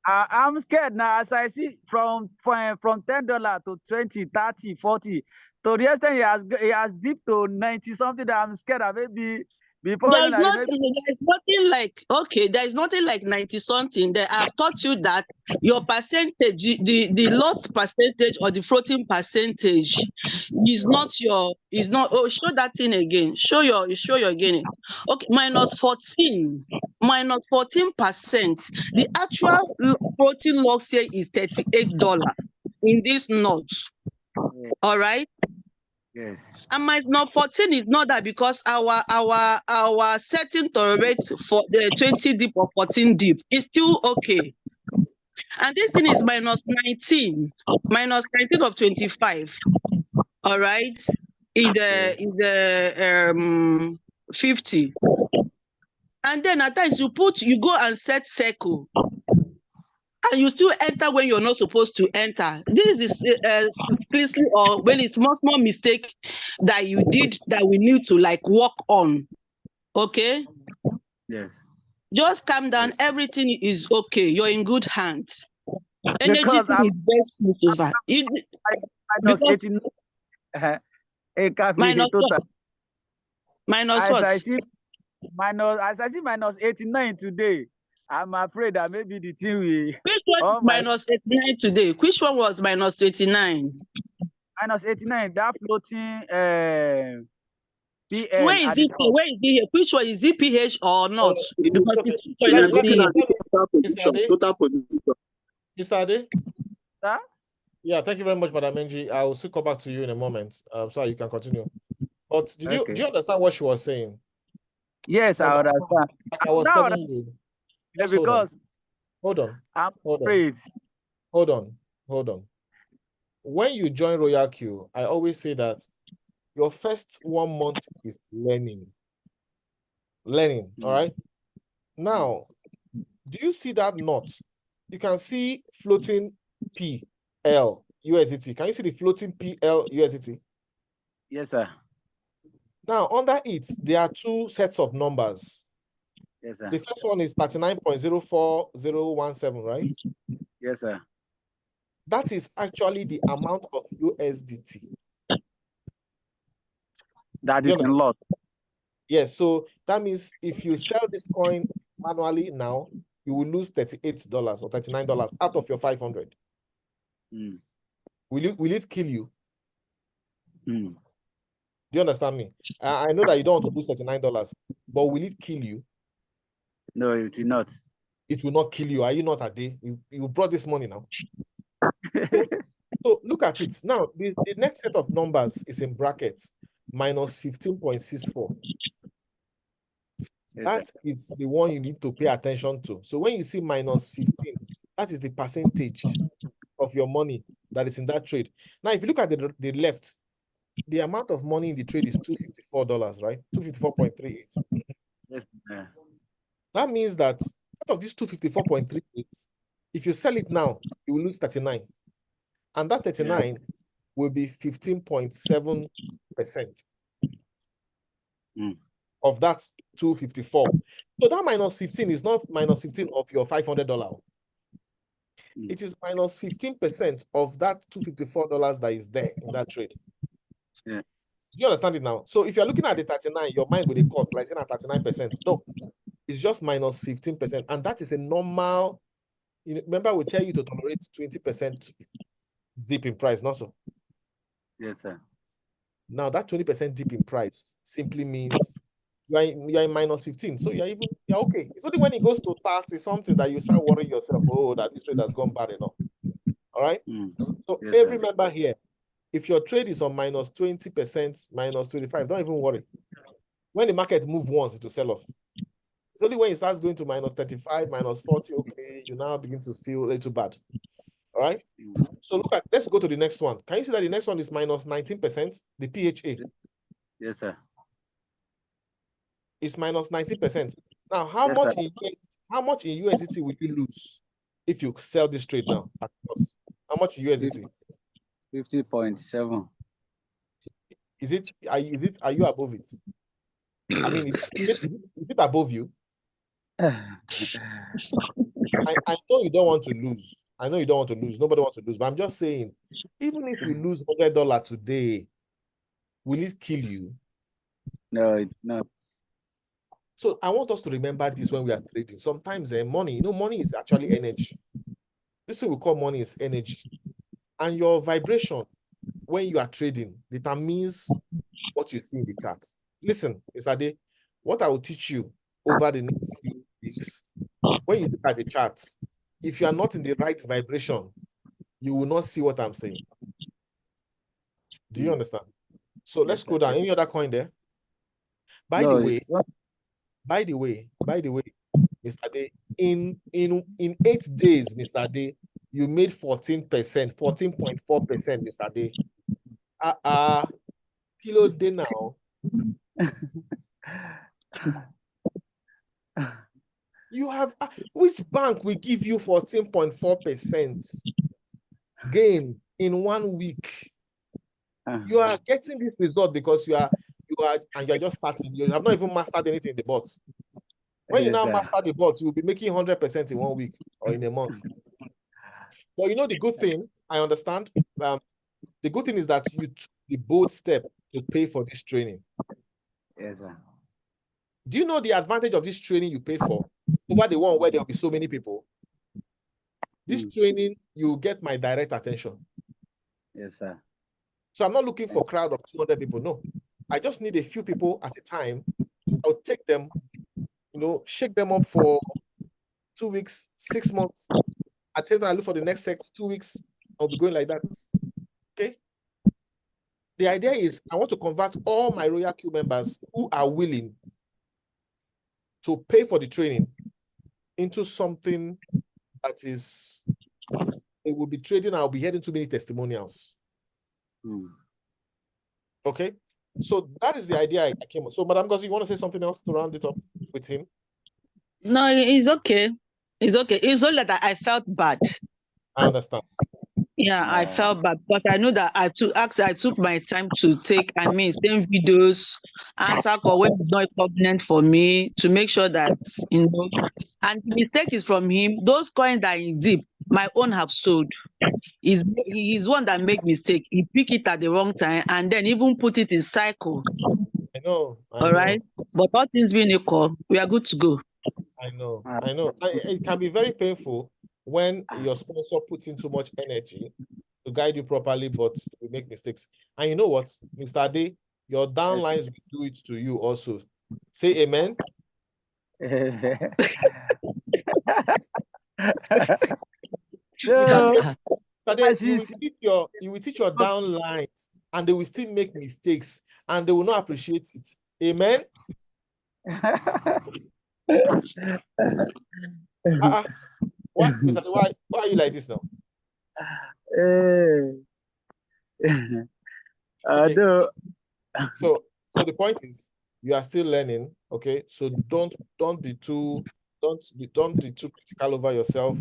I'm scared now, as I see from $10 to 20, 30, 40. To the extent he has dipped to 90 something, that I'm scared that maybe before There is nothing like 90 something. There, I've taught you that your percentage, the loss percentage or the floating percentage is not. Oh, show that thing again. Show your gaining. Okay, minus 14%. The actual floating loss here is $38 in this note. All right. Yes. And minus 14 is not that, because our setting tolerate for the 20 dip or 14 dip is still okay. And this thing is minus 19 of 25. All right, is the 50. And then at times you go and set circle, and you still enter when you're not supposed to enter. This is explicitly, or when it's small mistake that you did that we need to like work on. Okay. Yes. Just calm down. Yes. Everything is okay. You're in good hands. Energy Because thing is best over. Minus 18. Minus what? Minus what? As I see minus 89 today, I'm afraid that maybe the thing will. Which one is minus 89 today? Which one was minus 89? Minus 89, that floating PL. Where is it? Where is it here? Which one is it, PH or not? Because it's total position. Isade? Huh? Yeah, thank you very much, Madam Menji. I will still come back to you in a moment, so you can continue. But do you understand what she was saying? Yes, I understand. Like I was telling you. Yeah, because hold on. I'm afraid. Hold on. When you join RoyalQ, I always say that your first 1 month is learning. All right? Now, do you see that knot? You can see floating PL USDT. Can you see the floating PL USDT? Yes, sir. Now, under it, there are 2 sets of numbers. Yes, sir. The first one is 39.04017, right? Yes, sir. That is actually the amount of USDT. That is a lot. Yes, so that means if you sell this coin manually now, you will lose $38 or $39 out of your 500. Will it kill you? Mm. Do you understand me? I know that you don't want to lose $39, but will it kill you? No, it will not. It will not kill you. Are you not a day? You brought this money now. Okay? So look at it. Now, the next set of numbers is in brackets, minus 15.64. Yes, That is the one you need to pay attention to. So when you see minus 15, that is the percentage of your money that is in that trade. Now, if you look at the left, the amount of money in the trade is $254, right? 254.38. yes. That means that out of this 254.38, if you sell it now, you will lose 39. And that 39 will be 15.7% of that 254. So that minus 15 is not minus 15 of your $500. It is minus 15% of that $254 that is there in that trade. Yeah. Do you understand it now? So if you're looking at the 39, your mind will be cut, like saying at 39%. No, it's just minus 15%. And that is a normal, remember we tell you to tolerate 20% dip in price, not so? Yes, sir. Now that 20% dip in price simply means you're in minus 15. So you're okay. It's only when it goes to 30 something that you start worrying yourself, oh, that this trade has gone bad enough. All right. So Yes, every sir. member here, if your trade is on minus 20%, minus 25, don't even worry. When the market moves once, it will sell off. It's only when it starts going to minus 35, minus 40, okay, you now begin to feel a little bad. All right. So let's go to the next one. Can you see that the next one is minus 19%? The PHA. Yes, sir. It's minus 19%. Now, how much in USDT will you lose if you sell this trade now at cost? How much in USDT? 50.7. Are you above it? I mean, is it above you? I know you don't want to lose. I know you don't want to lose. Nobody wants to lose. But I'm just saying, even if you lose $100 today, will it kill you? No, no. So I want us to remember this when we are trading. Sometimes money, money is actually energy. This is what we call money is energy. And your vibration when you are trading determines what you see in the chart. Listen, Mr. Ade, what I will teach you over the next few weeks, when you look at the chart, if you are not in the right vibration, you will not see what I'm saying. Do you understand? So let's go down. Any other coin there? By the way, Mr. Ade, in 8 days, Mr. Ade, you made 14%, 14.4%, Mr. Ade. Kilo day now. You have which bank will give you 14.4% gain in 1 week? You are getting this result because you are just starting. You have not even mastered anything in the bot. When you now master the bot, you will be making 100% in 1 week or in a month. But you know the good thing, I understand. The good thing is that you took the bold step to pay for this training. Yes, sir. Do you know the advantage of this training you paid for over the one where there will be so many people? This training, you get my direct attention. Yes, sir. So I'm not looking for a crowd of 200 people. No, I just need a few people at a time. I'll take them, shake them up for 2 weeks, 6 months. At the same time, I look for the next 2 weeks. I'll be going like that. Okay. The idea is I want to convert all my RoyalQ members who are willing to pay for the training into something that is, it will be trading. I'll be hearing too many testimonials. Okay. So that is the idea I came up. So, Madam Ngozi, you want to say something else to round it up with him? No, it's okay. It's okay. It's only that I felt bad. I understand. Yeah, I felt bad, but I know that I took my time to take, send videos, answer call when it's not convenient for me to make sure that, and the mistake is from him. Those coins that he dip, my own have sold. He's one that make mistake. He pick it at the wrong time and then even put it in cycle. I know. All right. But all things being equal, we are good to go. I know. It can be very painful when your sponsor puts in too much energy to to guide you properly, but we make mistakes. And you know what, Mr. Ade, your downlines will do it to you also. Say amen. So, you will teach your downlines, and they will still make mistakes, and they will not appreciate it. Amen. What, Mr. Ade, why are you like this now? Okay. So the point is, you are still learning, okay? So don't be too critical over yourself.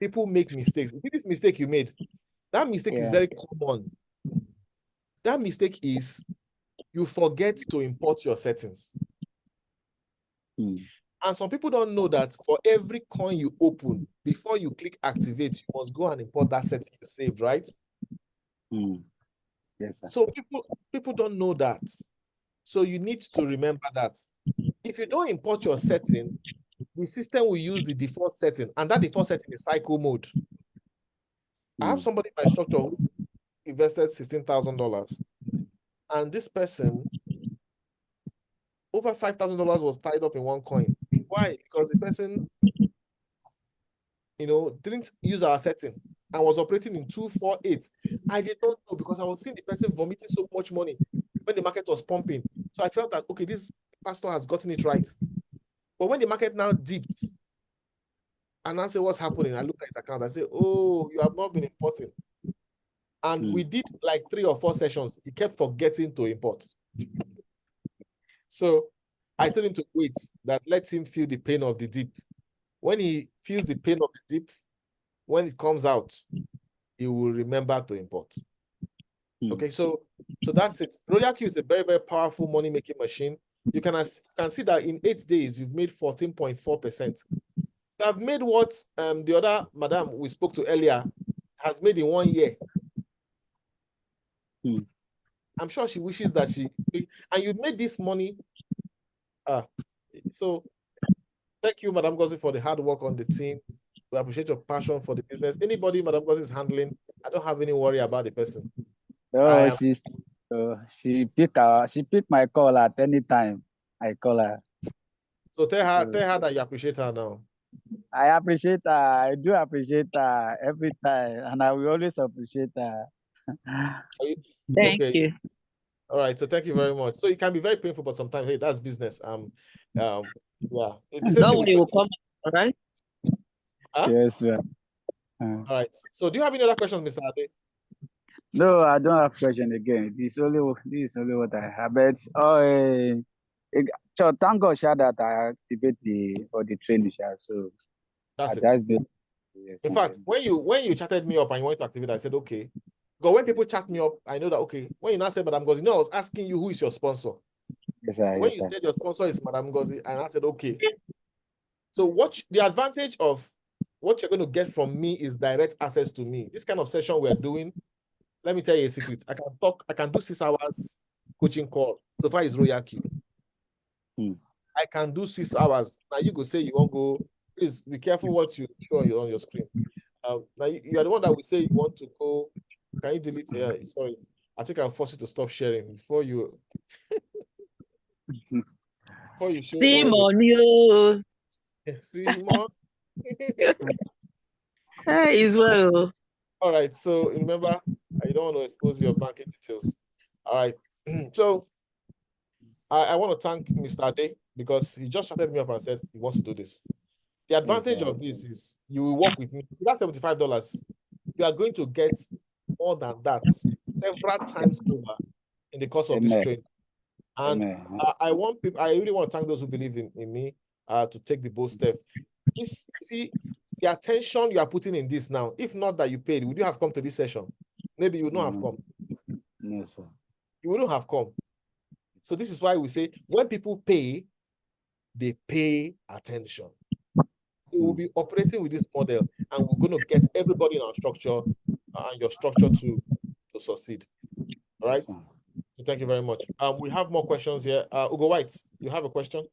People make mistakes. This mistake you made, that mistake is very common. That mistake is you forget to import your settings. And some people don't know that for every coin you open, before you click activate, you must go and import that setting you saved, right? Yes, sir. So people don't know that. So you need to remember that. If you don't import your setting, the system will use the default setting, and that default setting is cycle mode. I have somebody in my structure who invested $16,000, and this person, over $5,000 was tied up in one coin. Why? Because the person, didn't use our setting and was operating in 248. I did not know, because I was seeing the person vomiting so much money when the market was pumping. So I felt that, okay, this pastor has gotten it right. But when the market now dipped, and I said, what's happening? I looked at his account. I said, oh, you have not been importing. And we did like 3 or 4 sessions. He kept forgetting to import. So I told him to wait, that let him feel the pain of the dip. When he feels the pain of the dip, when it comes out, he will remember to import. Okay, so that's it. RoyalQ is a very, very powerful money-making machine. You can see that in 8 days, you've made 14.4%. You have made what the other madam we spoke to earlier has made in 1 year. I'm sure she wishes that and you made this money. So thank you, Madam Gozi, for the hard work on the team. We appreciate your passion for the business. Anybody Madam Gozi is handling, I don't have any worry about the person. No, she pick my call at any time. I call her. So tell her that you appreciate her now. I appreciate her. I do appreciate her every time, and I will always appreciate her. Thank you. All right, so thank you very much. So it can be very painful, but sometimes, hey, that's business. Yeah, it's the same thing. Will come, all right? Huh? Yes, sir. All right. So do you have any other questions, Mr. Ade? No, I don't have question again. This is only what I have. But so thank God, sure, that I activate the training, sure. So that's it. Yes, in fact, when you chatted me up and you wanted to activate, I said okay. Because when people chat me up, I know that okay. When you now said Madam Gozi, I was asking you who is your sponsor. Yes, sir. When you said your sponsor is Madam Gozi, and I said okay. So what the advantage of what you're going to get from me is direct access to me. This kind of session we're doing, let me tell you a secret. I can do 6 hours coaching call. So far is RoyalQ. I can do 6 hours. Now you go say you won't go. Please be careful what you show on your screen. Now you are the one that will say you want to go. Can you delete? Sorry, I think I'll force you to stop sharing before you show. Simon, Simon. Is well. All right. So remember, you don't want to expose your banking details. All right. So I want to thank Mr. Ade because he just chatted me up and said he wants to do this. The advantage of this is you will work with me. That's $75. You are going to get more than that several times over in the course of this training. And I really want to thank those who believe in me to take the bold step. See, the attention you are putting in this now, if not that you paid, would you have come to this session? Maybe you would not have come. No, sir. You wouldn't have come. So this is why we say when people pay, they pay attention. We will be operating with this model, and we're going to get everybody in our structure and your structure to succeed. All right. So thank you very much. We have more questions here. Ugo White, you have a question?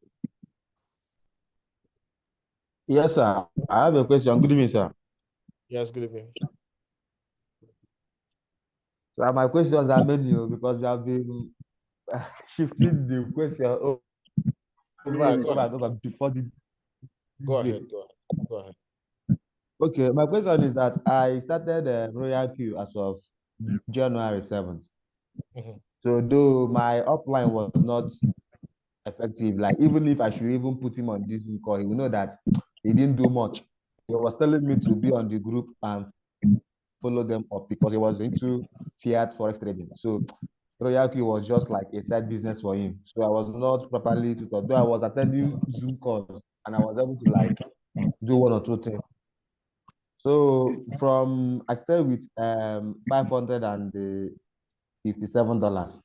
Yes, sir. I have a question. Good evening, sir. Yes, good evening. So my questions are many because you have been shifting the question over and over and over before the Go game. ahead. Go ahead. Okay, my question is that I started RoyalQ as of January 7th. Mhm. So though my upline was not effective, like even if I should even put him on this Zoom call, he will know that he didn't do much. He was telling me to be on the group and follow them up because he was into fiat forex trading. So RoyalQ was just like a side business for him. So I was not properly tutored, though I was attending Zoom calls and I was able to like do one or two things. So from I started with $557.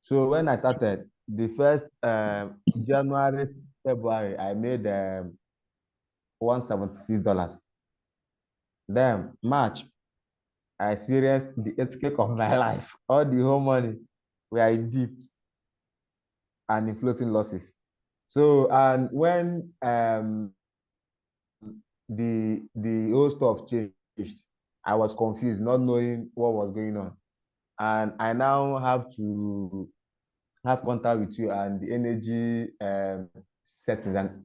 So when I started the first January, February, I made $176. Then March, I experienced the earthquake of my life. All the whole money were in deep and in floating losses. So and when the whole stuff changed, I was confused, not knowing what was going on. And I now have to have contact with you and the energy settings and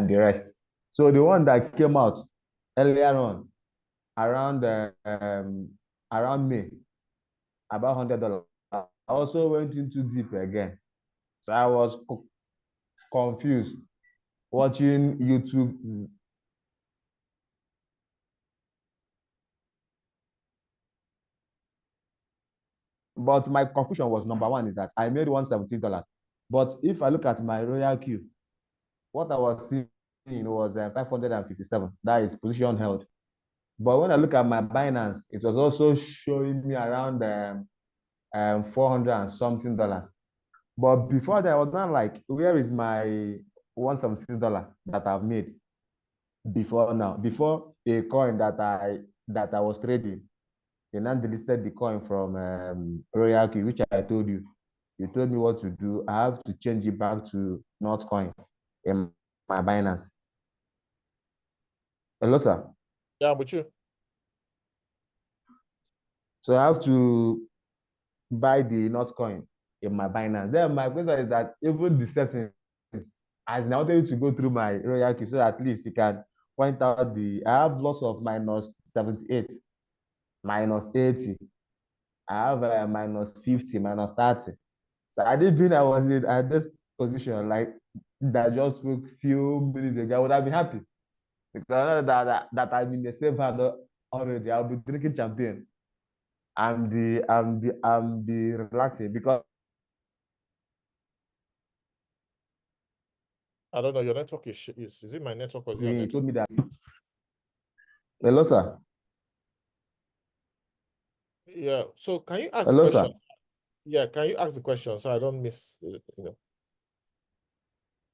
the rest. So the one that came out earlier on around around May, about $100. I also went into deep again. So I was confused watching YouTube. But my confusion was number one is that I made $176. But if I look at my RoyalQ, what I was seeing was 557. That is position held. But when I look at my Binance, it was also showing me around 400 and something dollars. But before that, I was not like, where is my $176 that I've made before now? Before a coin that I was trading, they now delisted the coin from RoyalQ, which I told you. You told me what to do. I have to change it back to Notcoin in my Binance. Hello, sir. Yeah, I'm with you. So I have to buy the Notcoin in my Binance. Then my question is that even the settings, as I wanted you to go through my RoyalQ, so at least you can point out I have lots of minus 78, minus 80. I have minus 50, minus 30. So I didn't think I was at this position like that just spoke few minutes ago. I would have been happy because I know that I'm in the safe hand already. I'll be drinking champagne. I'm the relaxing because I don't know. Your network is it my network or is it your he network? told me that. Hello, sir. Yeah. So can you ask the Hello, sir. question? Yeah, can you ask the question so I don't miss,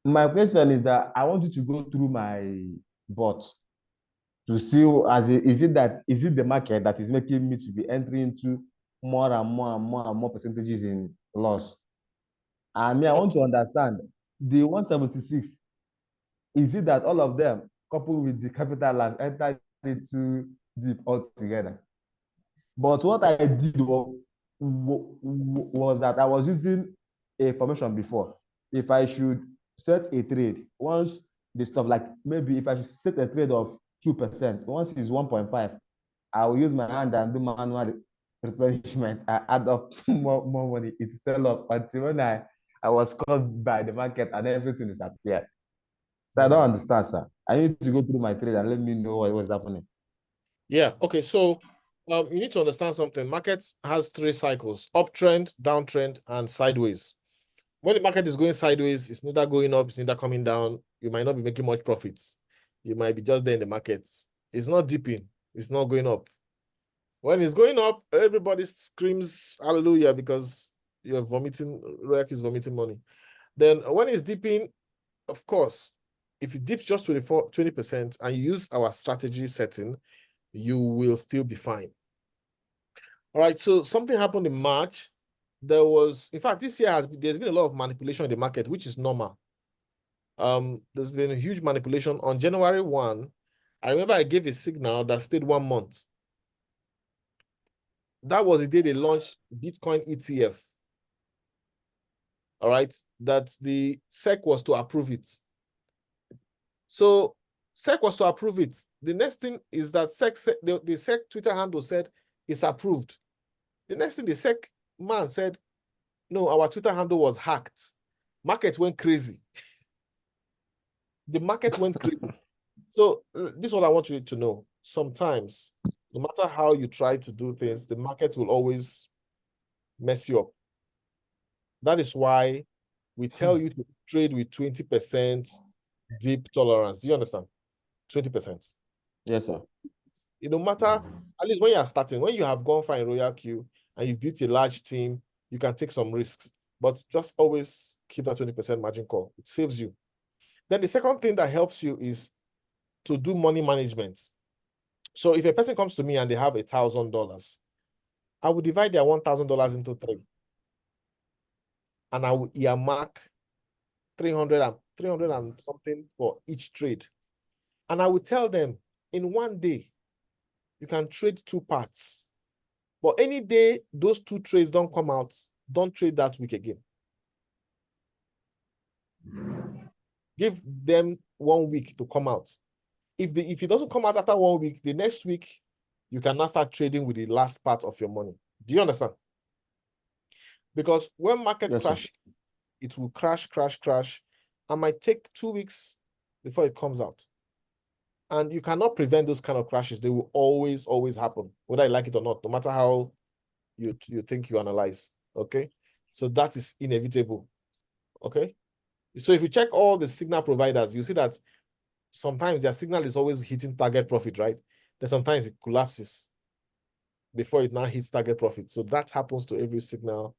My question is that I want you to go through my bot to see is it the market that is making me to be entering into more and more and more and more percentages in loss? I mean, I want to understand the 176. Is it that all of them, coupled with the capital, have entered into deep altogether? But what I did was that I was using a formation before. If I should set a trade, once the stuff like maybe if I should set a trade of 2%, once it's 1.5, I will use my hand and do manual replenishment. I add up more money. It sell up until when I was caught by the market and everything disappeared. So I don't understand, sir. I need to go through my trade and let me know what was happening. Yeah. Okay. So you need to understand something. Market has 3 cycles: uptrend, downtrend, and sideways. When the market is going sideways, it's neither going up, it's neither coming down. You might not be making much profits. You might be just there in the markets. It's not dipping, it's not going up. When it's going up, everybody screams hallelujah because you're vomiting, RoyalQ is vomiting money. Then when it's dipping, of course, if it dips just 20% and you use our strategy setting, you will still be fine. All right, so something happened in March. In fact, this year there's been a lot of manipulation in the market, which is normal. There's been a huge manipulation on January 1. I remember I gave a signal that stayed 1 month. that was the day they launched Bitcoin ETF. All right, that the SEC was to approve it. So SEC was to approve it. The next thing is that the SEC Twitter handle said it's approved. The next thing the SEC man said, no, our Twitter handle was hacked. Market went crazy. The market went crazy. So this is what I want you to know. Sometimes, no matter how you try to do things, the market will always mess you up. That is why we tell you to trade with 20% deep tolerance. Do you understand? 20%. Yes, sir. No matter, at least when you are starting, when you have gone far in RoyalQ and you've built a large team, you can take some risks, but just always keep that 20% margin call. It saves you. Then the second thing that helps you is to do money management. So if a person comes to me and they have $1,000, I will divide their $1,000 into 3. And I will earmark 300 and something for each trade. And I will tell them, in one day, you can trade 2 parts. But any day those 2 trades don't come out, don't trade that week again. Give them 1 week to come out. If it doesn't come out after 1 week, the next week, you can now start trading with the last part of your money. Do you understand? Because when market crash, it will crash, and might take 2 weeks before it comes out. And you cannot prevent those kind of crashes. They will always happen, whether you like it or not, no matter how you think you analyze. Okay? So that is inevitable. Okay? So if you check all the signal providers, you see that sometimes their signal is always hitting target profit, right? Then sometimes it collapses before it now hits target profit. So that happens to every signal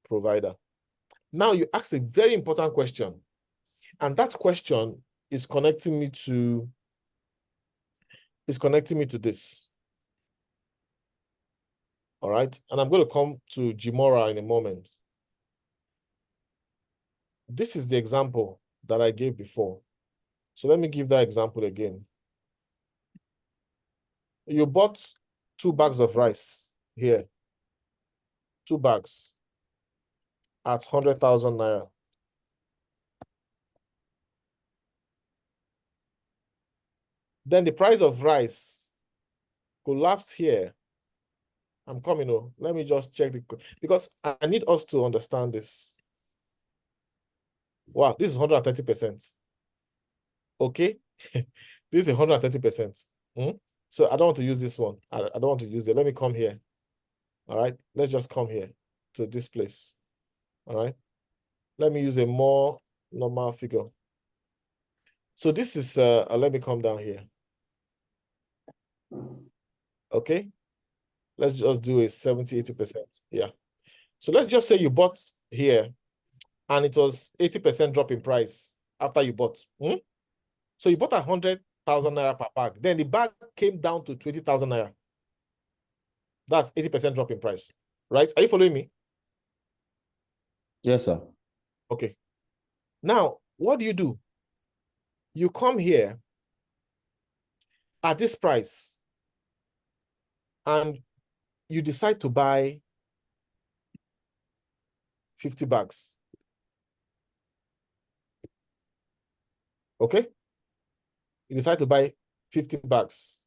provider. Now you asked a very important question. And that question is connecting me to this. All right. And I'm going to come to Jimora in a moment. This is the example that I gave before. So let me give that example again. You bought 2 bags of rice here. 2 bags at 100,000 naira. Then the price of rice collapsed here. I'm coming. Oh, let me just check because I need us to understand this. Wow, this is 130%. Okay, this is 130%. So I don't want to use this one. I don't want to use it. Let me come here. All right, let's just come here to this place. All right, let me use a more normal figure. So this is let me come down here. Okay, let's just do a 70-80%. Yeah. So let's just say you bought here and it was 80% drop in price after you bought. So you bought 100,000 naira per bag. Then the bag came down to 20,000 naira. That's 80% drop in price, right? Are you following me? Yes, sir. Okay. Now, what do? You come here at this price and you decide to buy 50 bags. Okay? You decide to buy 50 bags.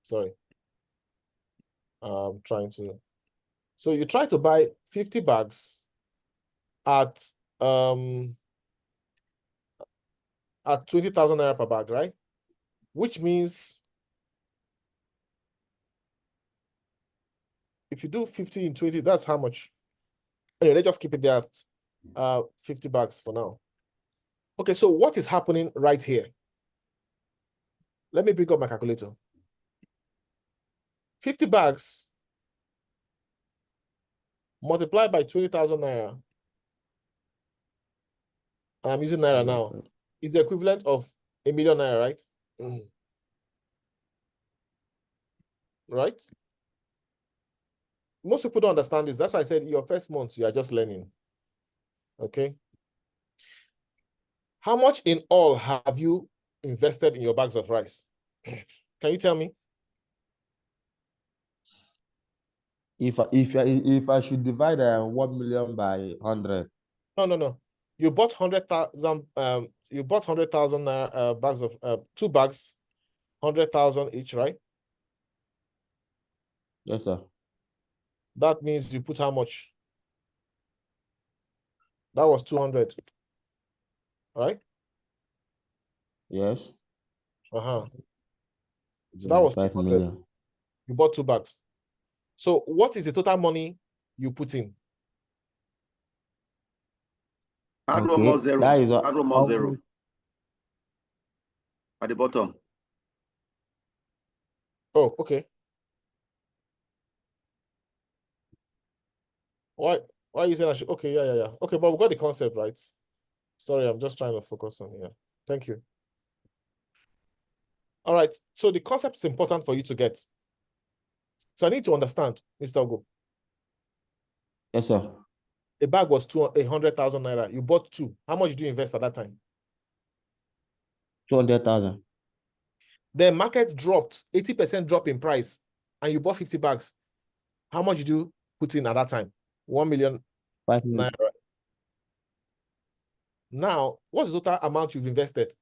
Sorry. I'm trying to. So you try to buy 50 bags at 20,000 naira per bag, right? Which means if you do 50 in 20, that's how much? Anyway, let's just keep it there at 50 bags for now. Okay, so what is happening right here? Let me bring up my calculator. 50 bags multiplied by 20,000 naira. I'm using naira now. Is the equivalent of 1 million naira, right? Right? Most people don't understand this. That's why I said your first month, you are just learning. Okay. How much in all have you invested in your bags of rice? Can you tell me? If I should divide 1 million by 100. No. You bought 100,000. You bought 100,000 bags of 2 bags, 100,000 each, right? Yes, sir. That means you put how much? That was 200, right? Yes. So that was 5 200. million. You bought 2 bags. So what is the total money you put in? Add Okay, one more zero. that is Add one more zero at the bottom. Oh, okay. Why are you saying I should? Okay, yeah. Okay, but we got the concept, right? Sorry, I'm just trying to focus on here. Thank you. All right. So the concept is important for you to get. So I need to understand, Mr. Ogo. Yes, sir. The bag was 100,000 naira. You bought 2. How much did you invest at that time? 200,000. The market dropped, 80% drop in price, and you bought 50 bags. How much did you put in at that time? 1 million 5 million. naira. Now, what's the total amount you've invested?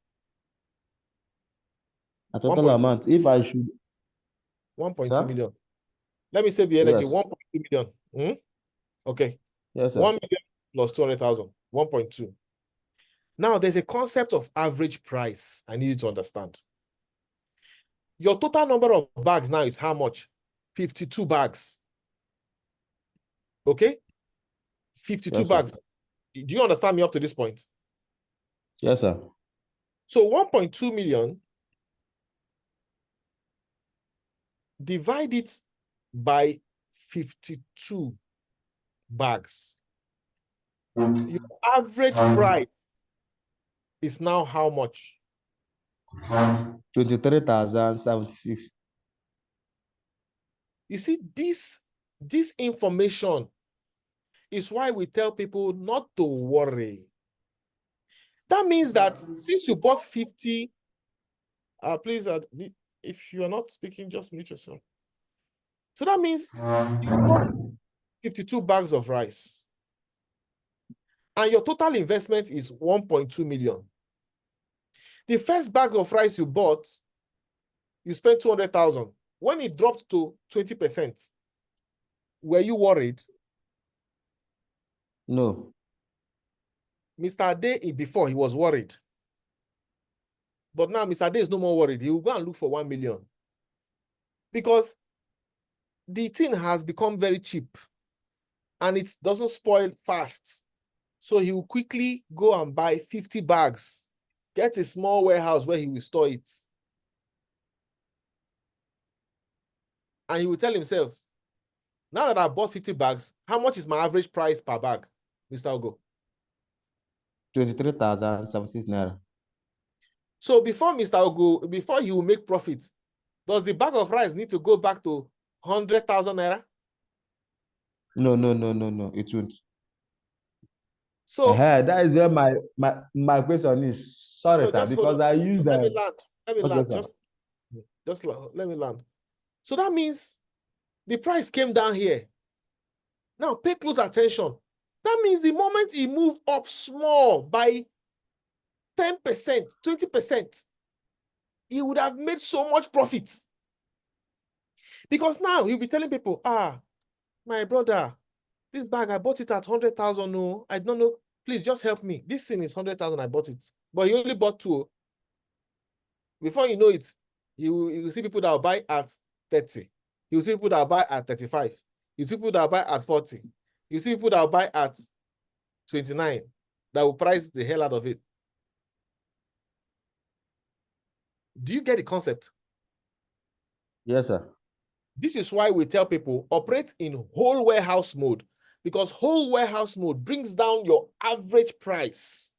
A total 1.2. amount. If I should. 1.2 Sir? million. Let me save the energy. Yes. 1.2 million. Okay. Yes, sir. 1 million plus 200,000. 1.2. Now, there's a concept of average price I need you to understand. Your total number of bags now is how much? 52 bags. Okay? 52 Yes, sir. bags. Do you understand me up to this point? Yes, sir. So 1.2 million, divide it by 52 bags. Your average price is now how much? 23,076. You see, this information is why we tell people not to worry. That means that since you bought 50, please, if you are not speaking, just mute yourself. So that means you bought 52 bags of rice, and your total investment is 1.2 million. The first bag of rice you bought, you spent 200,000. When it dropped to 20%, were you worried? No. Mr. Ade, before, he was worried. But now Mr. Ade is no more worried. He will go and look for 1 million. Because the thing has become very cheap and it doesn't spoil fast. So he will quickly go and buy 50 bags, get a small warehouse where he will store it. And he will tell himself, now that I bought 50 bags, how much is my average price per bag, Mr. Ogo? 23,076 naira. So before Mr. Ogo, before he will make profit, does the bag of rice need to go back to 100,000 naira? No. It won't. So that is where my question is. Sorry, no, sir, because I use let that. me land. Let me Okay, land. sir. Just let me land. So that means the price came down here. Now pay close attention. That means the moment he moved up small by 10%, 20%, he would have made so much profit. Because now he'll be telling people, my brother, this bag, I bought it at 100,000. No, I don't know. Please just help me. This thing is 100,000. I bought it. But he only bought 2. Before you know it, you will see people that will buy at 30. You will see people that will buy at 35. You see people that will buy at 40. You see people that will buy at 29 that will price the hell out of it. Do you get the concept? Yes, sir. This is why we tell people operate in whole warehouse mode, because whole warehouse mode brings down your average price.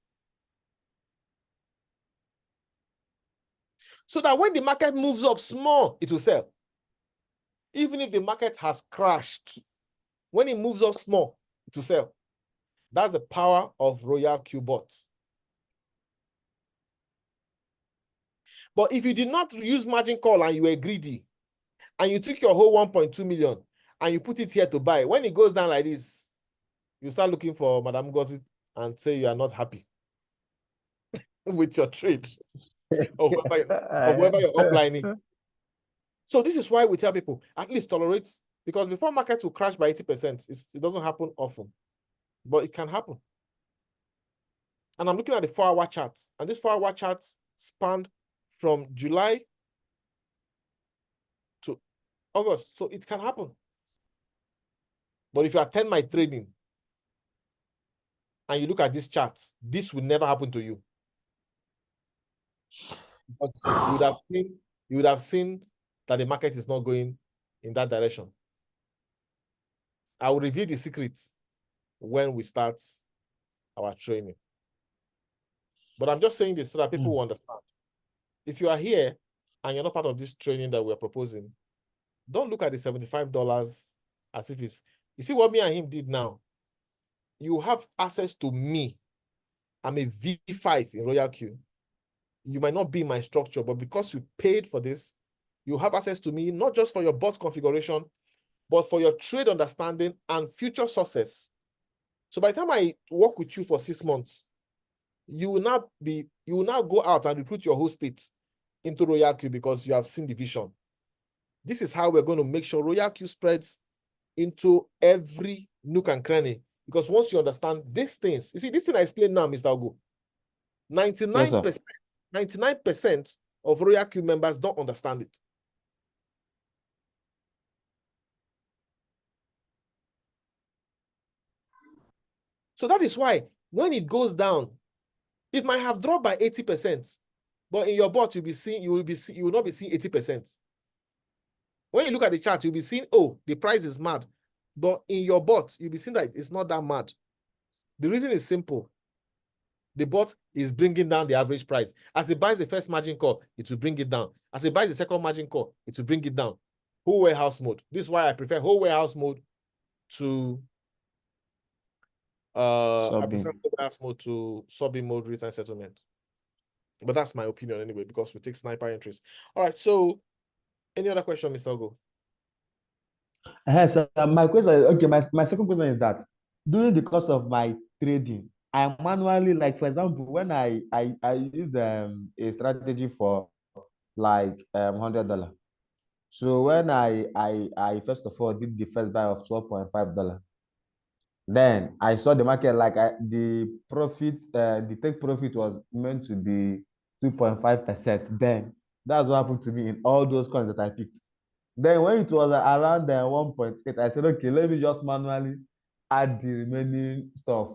So that when the market moves up small, it will sell. Even if the market has crashed, when it moves up small, it will sell. That's the power of RoyalQ bots. But if you did not use margin call and you were greedy, and you took your whole 1.2 million and you put it here to buy. When it goes down like this, you start looking for Madam Ngozi and say you are not happy with your trade or whoever you're uplining. So this is why we tell people, at least tolerate, because before market will crash by 80%, it doesn't happen often, but it can happen. And I'm looking at the 4-hour chart, and this 4-hour chart spanned from July to August, so it can happen. But if you attend my training and you look at this chart, this will never happen to you. But you would have seen that the market is not going in that direction. I will reveal the secrets when we start our training. But I'm just saying this so that people will understand. If you are here and you're not part of this training that we're proposing, don't look at the $75 as if it's, you see what me and him did now? You have access to me. I'm a V5 in RoyalQ. You might not be in my structure, but because you paid for this, you have access to me, not just for your bot configuration, but for your trade understanding and future success. So by the time I work with you for 6 months, you will now go out and recruit your whole state into RoyalQ because you have seen the vision. This is how we're going to make sure RoyalQ spreads into every nook and cranny. Because once you understand these things, you see, this thing I explained now, Mr. Ogo, 99% of RoyalQ members don't understand it. So that is why when it goes down, it might have dropped by 80%, but in your bot, you will not be seeing 80%. When you look at the chart, you'll be seeing, oh, the price is mad. But in your bot, you'll be seeing that it's not that mad. The reason is simple. The bot is bringing down the average price. As it buys the first margin call, it will bring it down. As it buys the second margin call, it will bring it down. Whole warehouse mode. This is why I prefer whole warehouse mode to sub-in mode return settlement. But that's my opinion anyway, because we take sniper entries. All right, so any other question, Mr. Ogo? So my question is, okay, my second question is that during the course of my trading, I manually, like for example, when I used a strategy for like $100. So when I first of all did the first buy of $12.5, then I saw the market like the take profit was meant to be 2.5%. Then that's what happened to me in all those coins that I picked. Then when it was around 1.8, I said, okay, let me just manually add the remaining stuff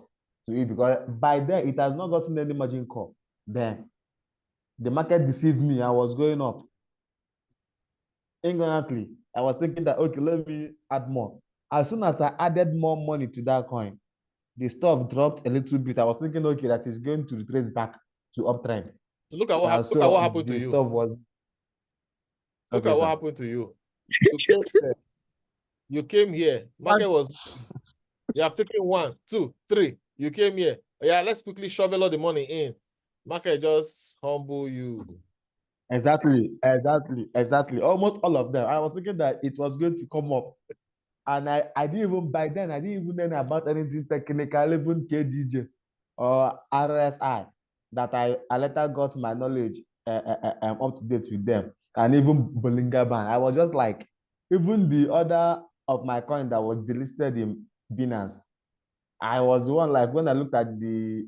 to it, because by then it has not gotten any margin call. Then the market deceived me. I was going up. Ignorantly, I was thinking that, okay, let me add more. As soon as I added more money to that coin, the stuff dropped a little bit. I was thinking, okay, that is going to retrace back to uptrend. So look at what happened to you. Stuff was, look at what happened to you. You came here. Market was. You have taken 1, 2, 3. You came here. Yeah, let's quickly shovel all the money in. Market just humble you. Exactly. Almost all of them. I was thinking that it was going to come up. And I didn't even, by then, I didn't even know about anything technical, even KDJ or RSI, that I later got my knowledge up to date with them. And even Bollinger Band. I was just like, even the other of my coin that was delisted in Binance, I was the one, like, when I looked at the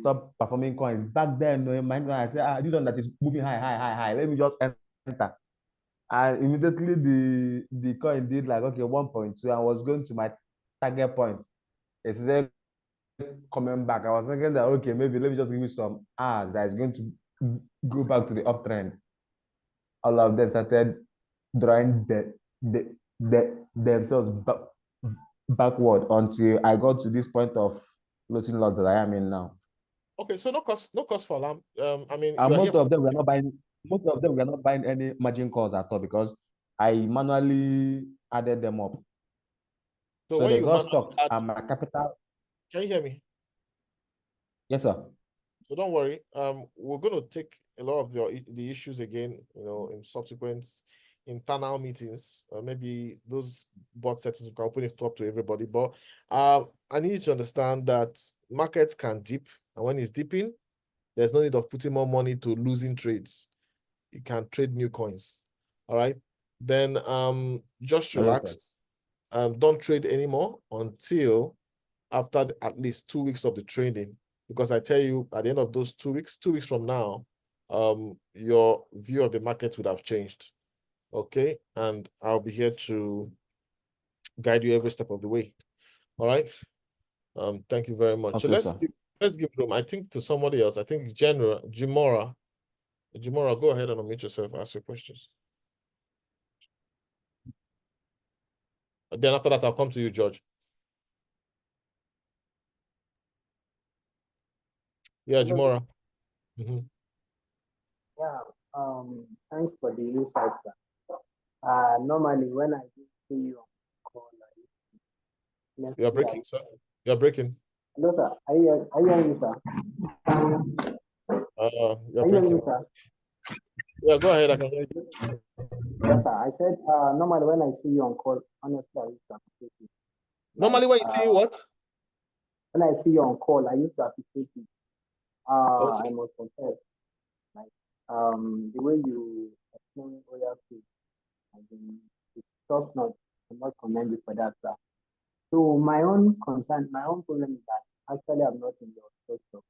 top performing coins back then, in my mind, I said, this one that is moving high. Let me just enter. And immediately the coin did like, okay, 1.2. I was going to my target point. It's then coming back. I was thinking that, okay, maybe let me just give you some hours that is going to go back to the uptrend. All of them started drawing themselves backward until I got to this point of floating loss that I am in now. Okay, so no cost for alarm. I mean, most of them were not buying any margin calls at all, because I manually added them up. So they got stocked and my capital. Can you hear me? Yes, sir. So don't worry. We're going to take a lot of the issues again, in subsequent internal meetings. Maybe those bot settings, we can open it up to everybody. But I need you to understand that markets can dip, and when it's dipping, there's no need of putting more money to losing trades. You can trade new coins. All right. Then just relax. Don't trade anymore until after at least 2 weeks of the trading. Because I tell you, at the end of those 2 weeks, 2 weeks from now, your view of the market would have changed. Okay. And I'll be here to guide you every step of the way. All right. Thank you very much. Okay, So let's give room. I think to somebody else. I think Jimora, go ahead and unmute yourself. Ask your questions. Then after that, I'll come to you, George. Yeah, Jimora. Yeah, thanks for the insight, sir. Normally when I do see you on call, You're breaking, sir. You're breaking. Hello, sir. Are you hearing me, sir? You're breaking. Sir? Yeah, go ahead. I can hear you. Yes, sir. I said, normally when I see you on call, honestly, I used to appreciate it. Normally when you see you what? When I see you on call, I used to appreciate it. Okay. I must confess, like, the way you explain RoyalQ, it's top notch. I must commend you for that, sir. So my own concern, my own problem is that actually I'm not in your structure.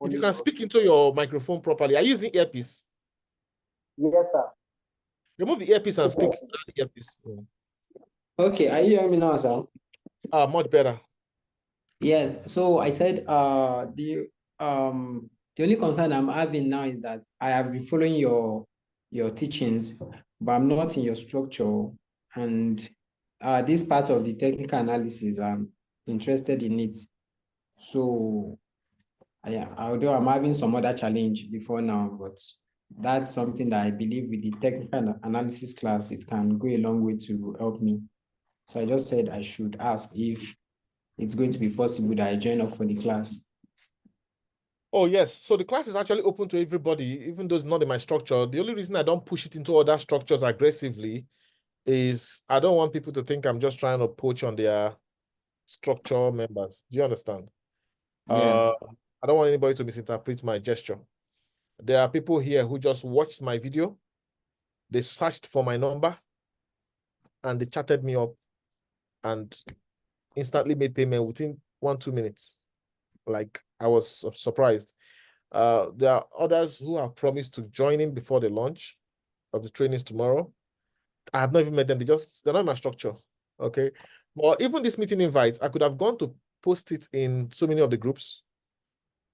If you can speak into your microphone properly. Are you using earpiece? Yes, sir. Remove the earpiece and speak without the earpiece. Okay, are you hearing me now, sir? Much better. Yes. So I said the only concern I'm having now is that I have been following your teachings, but I'm not in your structure. And this part of the technical analysis, I'm interested in it. So yeah, although I'm having some other challenge before now, but that's something that I believe with the technical analysis class, it can go a long way to help me. So I just said I should ask if it's going to be possible that I join up for the class. Oh, yes. So the class is actually open to everybody, even though it's not in my structure. The only reason I don't push it into other structures aggressively is I don't want people to think I'm just trying to poach on their structure members. Do you understand? Yes. I don't want anybody to misinterpret my gesture. There are people here who just watched my video. They searched for my number and they chatted me up and instantly made payment within 1-2 minutes. Like, I was surprised. There are others who have promised to join in before the launch of the trainings tomorrow. I have not even met them. They're not in my structure. Okay. But even this meeting invites, I could have gone to post it in so many of the groups.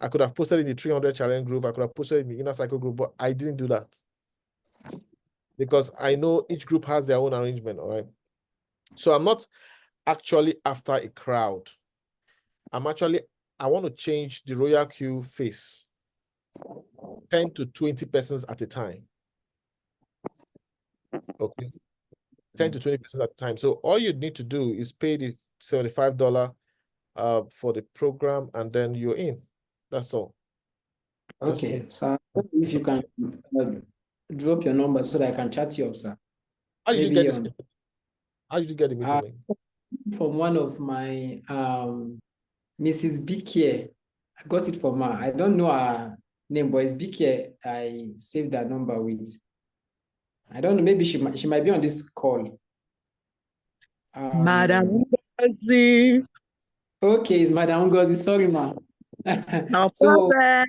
I could have posted in the 300 challenge group. I could have posted in the inner cycle group, but I didn't do that because I know each group has their own arrangement. All right. So I'm not actually after a crowd. I want to change the RoyalQ face 10 to 20 persons at a time. Okay. 10 to 20 persons at a time. So all you need to do is pay the $75 for the program and then you're in. That's all. Okay, so if you can drop your number so that I can chat you up, sir. How did you get this? How did you get the meeting link? From one of my Mrs. Bikie. I got it from her. I don't know her name, but it's Bikie. I saved that number with. I don't know. Maybe she might be on this call. Madam Ngozi. Okay, it's Madam Ngozi. Sorry, ma. No So problem.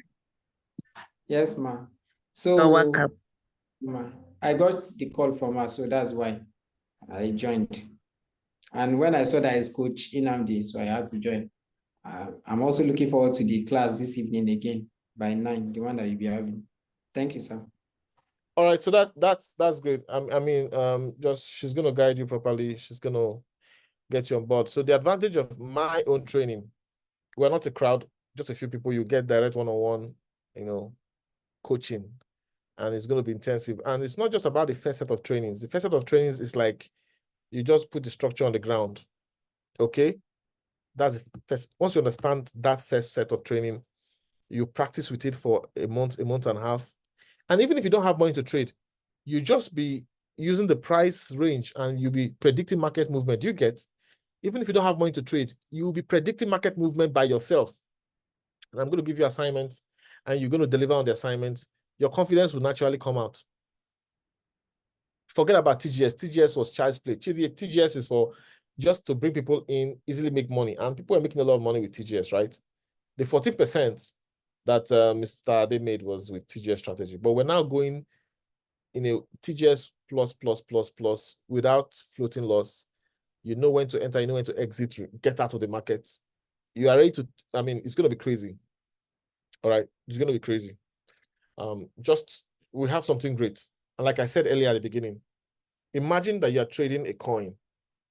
yes, ma. You're So welcome. ma, I got the call from her, so that's why I joined. And when I saw that it's Coach Inamdi, so I had to join. I'm also looking forward to the class this evening again by 9, the one that you'll be having. Thank you, sir. All right, so that's great. I mean, just she's gonna guide you properly. She's gonna get you on board. So the advantage of my own training, we're not a crowd, just a few people. You get direct one-on-one, coaching, and it's gonna be intensive. And it's not just about the first set of trainings. The first set of trainings is like you just put the structure on the ground. Okay, that's the first. Once you understand that first set of training, you practice with it for a month and a half. And even if you don't have money to trade, you just be using the price range and you'll be predicting market movement. You get, even if you don't have money to trade, you'll be predicting market movement by yourself. And I'm going to give you assignments and you're going to deliver on the assignments. Your confidence will naturally come out. Forget about TGS. TGS was child's play. TGS is for just to bring people in, easily make money. And people are making a lot of money with TGS, right? The 14% that Mr. Ade made was with TGS strategy. But we're now going in a TGS plus without floating loss. You know when to enter, you know when to exit, get out of the market. You are ready to, I mean, it's going to be crazy. All right, it's going to be crazy. We have something great. And like I said earlier at the beginning, imagine that you're trading a coin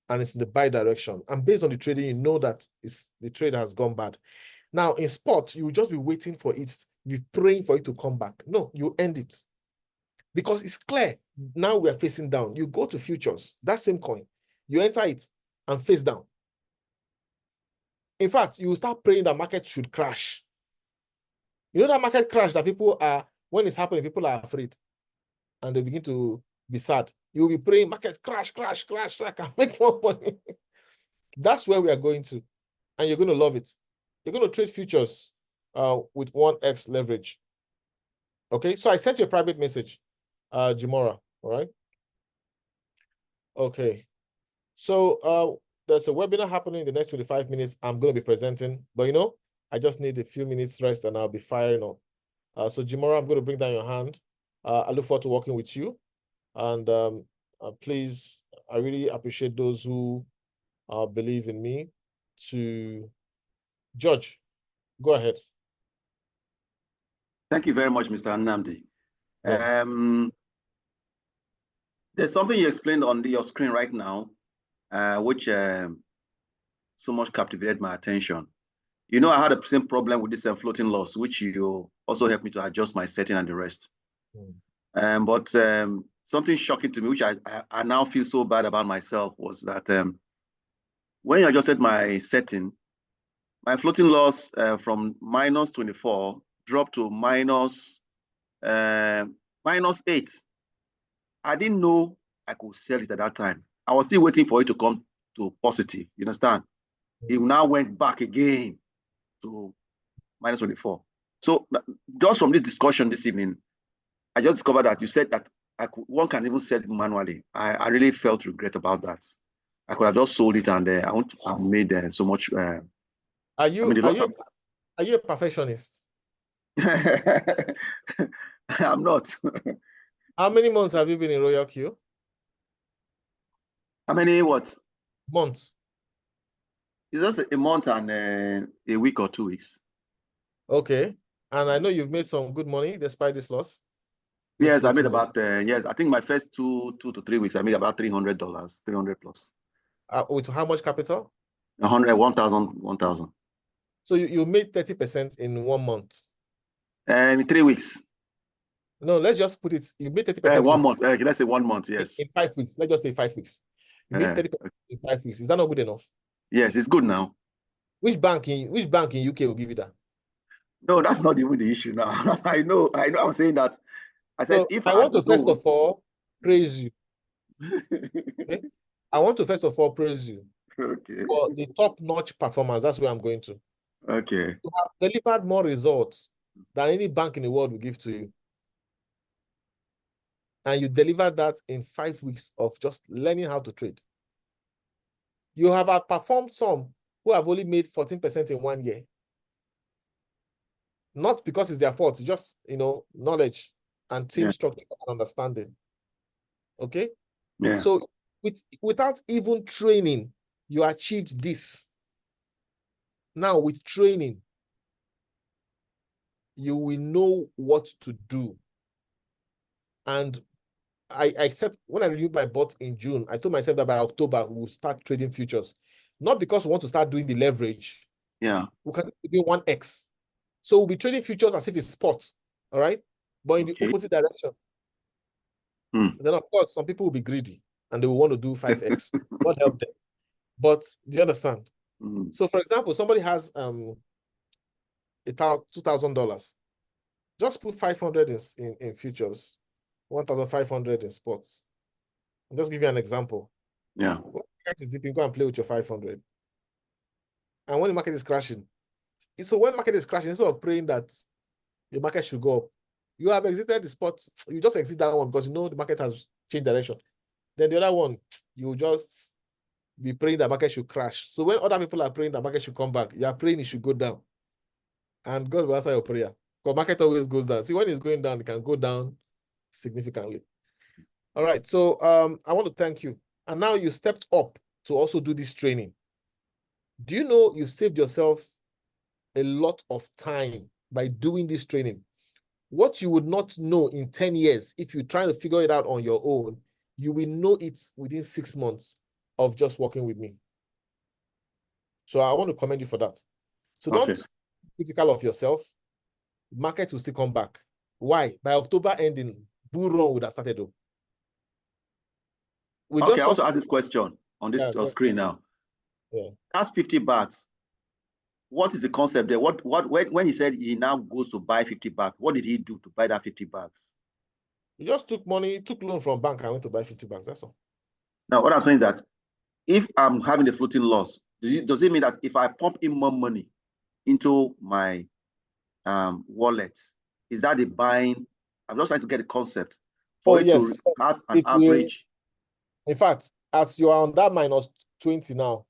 and it's in the buy direction. And based on the trading, you know that the trade has gone bad. Now, in sport, you will just be waiting for it, be praying for it to come back. No, you end it. Because it's clear. Now we are facing down. You go to futures, that same coin, you enter it and face down. In fact, you will start praying that market should crash. You know that market crash that people are, when it's happening, people are afraid and they begin to be sad. You will be praying, market crash, so I can make more money. That's where we are going to. And you're going to love it. You're going to trade futures with 1x leverage. Okay, so I sent you a private message, Jimora, all right? Okay, so there's a webinar happening in the next 25 minutes. I'm going to be presenting, but you know, I just need a few minutes rest and I'll be firing up. So Jimora, I'm going to bring down your hand. I look forward to working with you. And please, I really appreciate those who believe in me. To George, go ahead. Thank you very much, Mr. Nnamdi. Yeah. There's something you explained on your screen right now, which so much captivated my attention. You know, I had the same problem with this floating loss, which you also helped me to adjust my setting and the rest. But something shocking to me, which I now feel so bad about myself, was that when I adjusted my setting, my floating loss from minus 24 dropped to minus 8. I didn't know I could sell it at that time. I was still waiting for it to come to positive. You understand? It now went back again to minus 24. So just from this discussion this evening, I just discovered that you said that one can even sell it manually. I really felt regret about that. I could have just sold it and I wouldn't have made so much. Are you a perfectionist? I'm not. How many months have you been in RoyalQ? How many what? Months. It's just a month and a week or 2 weeks. Okay. And I know you've made some good money despite this loss. Yes, I made about, yes, I think my first 2 to 3 weeks, I made about $300, 300 plus. With how much capital? 1,000. So you made 30% in 1 month? In 3 weeks. No, let's just put it, you made 30%. 1 month, let's say 1 month, yes. In 5 weeks, let's just say 5 weeks. You made 30% in 5 weeks. Is that not good enough? Yes, it's good now. Which bank in UK will give you that? No, that's not even the issue now. I know I'm saying that. I said, so if I want to first of all praise you. Okay? I want to first of all praise you for the top-notch performance. That's where I'm going to. Okay. You have delivered more results than any bank in the world will give to you. And you delivered that in 5 weeks of just learning how to trade. You have outperformed some who have only made 14% in 1 year. Not because it's their fault, just, knowledge and team structure and understanding. Okay? Yeah. So without even training, you achieved this. Now with training, you will know what to do. And I said, when I renewed my bot in June, I told myself that by October, we will start trading futures. Not because we want to start doing the leverage. Yeah. We can do 1x. So we'll be trading futures as if it's spot. All right? But in the opposite direction. Then, of course, some people will be greedy and they will want to do 5x. God help them. But do you understand? So, for example, somebody has $2,000. Just put 500 in futures, 1,500 in spots. I'll just give you an example. Yeah. When the market is dipping, go and play with your 500. And when the market is crashing, so when market is crashing, instead of praying that the market should go up, you have exited the spot. You just exit that one because you know the market has changed direction. Then the other one, you just be praying that market should crash. So when other people are praying that market should come back, you are praying it should go down. And God will answer your prayer. Because market always goes down. See, when it's going down, it can go down significantly. All right. So I want to thank you. And now you stepped up to also do this training. Do you know you've saved yourself a lot of time by doing this training? What you would not know in 10 years, if you're trying to figure it out on your own, you will know it within 6 months of just working with me. So I want to commend you for that. So don't be critical of yourself. Market will still come back. Why? By October ending, bull run would have started though. I want to ask this question on this screen now. Yeah. That's 50 bags. What is the concept there? When he said he now goes to buy 50 bags, what did he do to buy that 50 bags? He just took money, took loan from bank and went to buy 50 bags. That's all. Now, what I'm saying is that if I'm having a floating loss, does it mean that if I pump in more money into my wallet, is that the buying? I'm just trying to get a concept for it to have an average. In fact, as you are on that -20 now,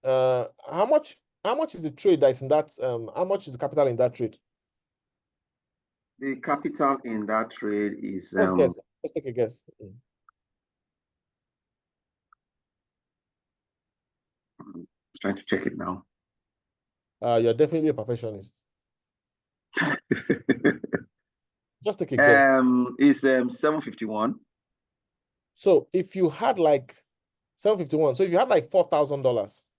how much is the trade that's in that? How much is the capital in that trade? The capital in that trade is. Let's take a guess. I'm trying to check it now. You're definitely a perfectionist. Just take a guess. It's 751. So if you had like 751, so if you had like $4,000,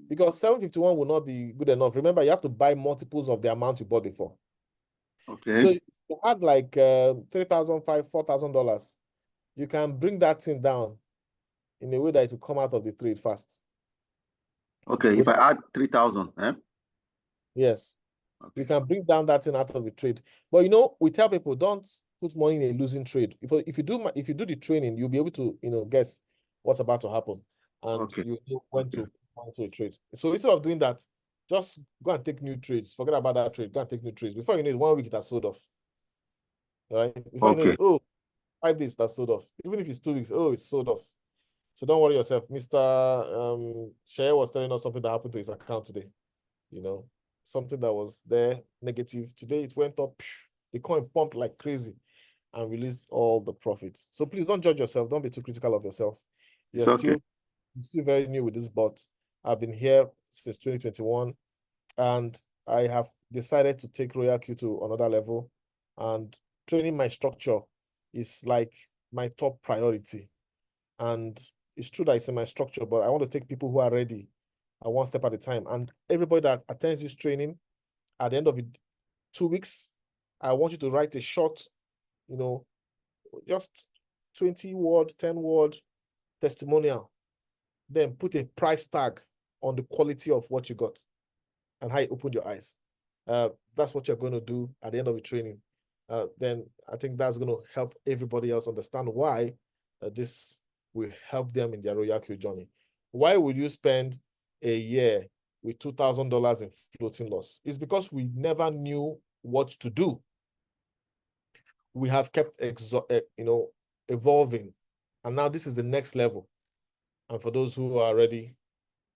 because 751 will not be good enough. Remember, you have to buy multiples of the amount you bought before. Okay. So if you had like $3,500, $4,000, you can bring that thing down in a way that it will come out of the trade fast. Okay, if I add 3,000, yes, okay. You can bring down that thing out of the trade. But you know, we tell people don't put money in a losing trade. If you do the training, you'll be able to guess what's about to happen, and you know when to a trade. So instead of doing that, just go and take new trades. Forget about that trade. Go and take new trades. Before you know it, 1 week it has sold off. All right. Before you know it, 5 days that's sold off. Even if it's 2 weeks, it's sold off. So don't worry yourself. Mr. Share was telling us something that happened to his account today. You know, something that was there negative. Today it went up. The coin pumped like crazy and released all the profits. So please don't judge yourself. Don't be too critical of yourself. You're still very new with this bot. I've been here since 2021, and I have decided to take RoyalQ to another level, and training my structure is like my top priority. And it's true that it's in my structure, but I want to take people who are ready one step at a time. And everybody that attends this training, at the end of 2 weeks, I want you to write a short, just 20-word, 10-word testimonial. Then put a price tag on the quality of what you got and how it opened your eyes. That's what you're going to do at the end of the training. Then I think that's going to help everybody else understand why this will help them in their RoyalQ journey. Why would you spend a year with $2,000 in floating loss? It's because we never knew what to do. We have kept evolving, and now this is the next level. And for those who are ready,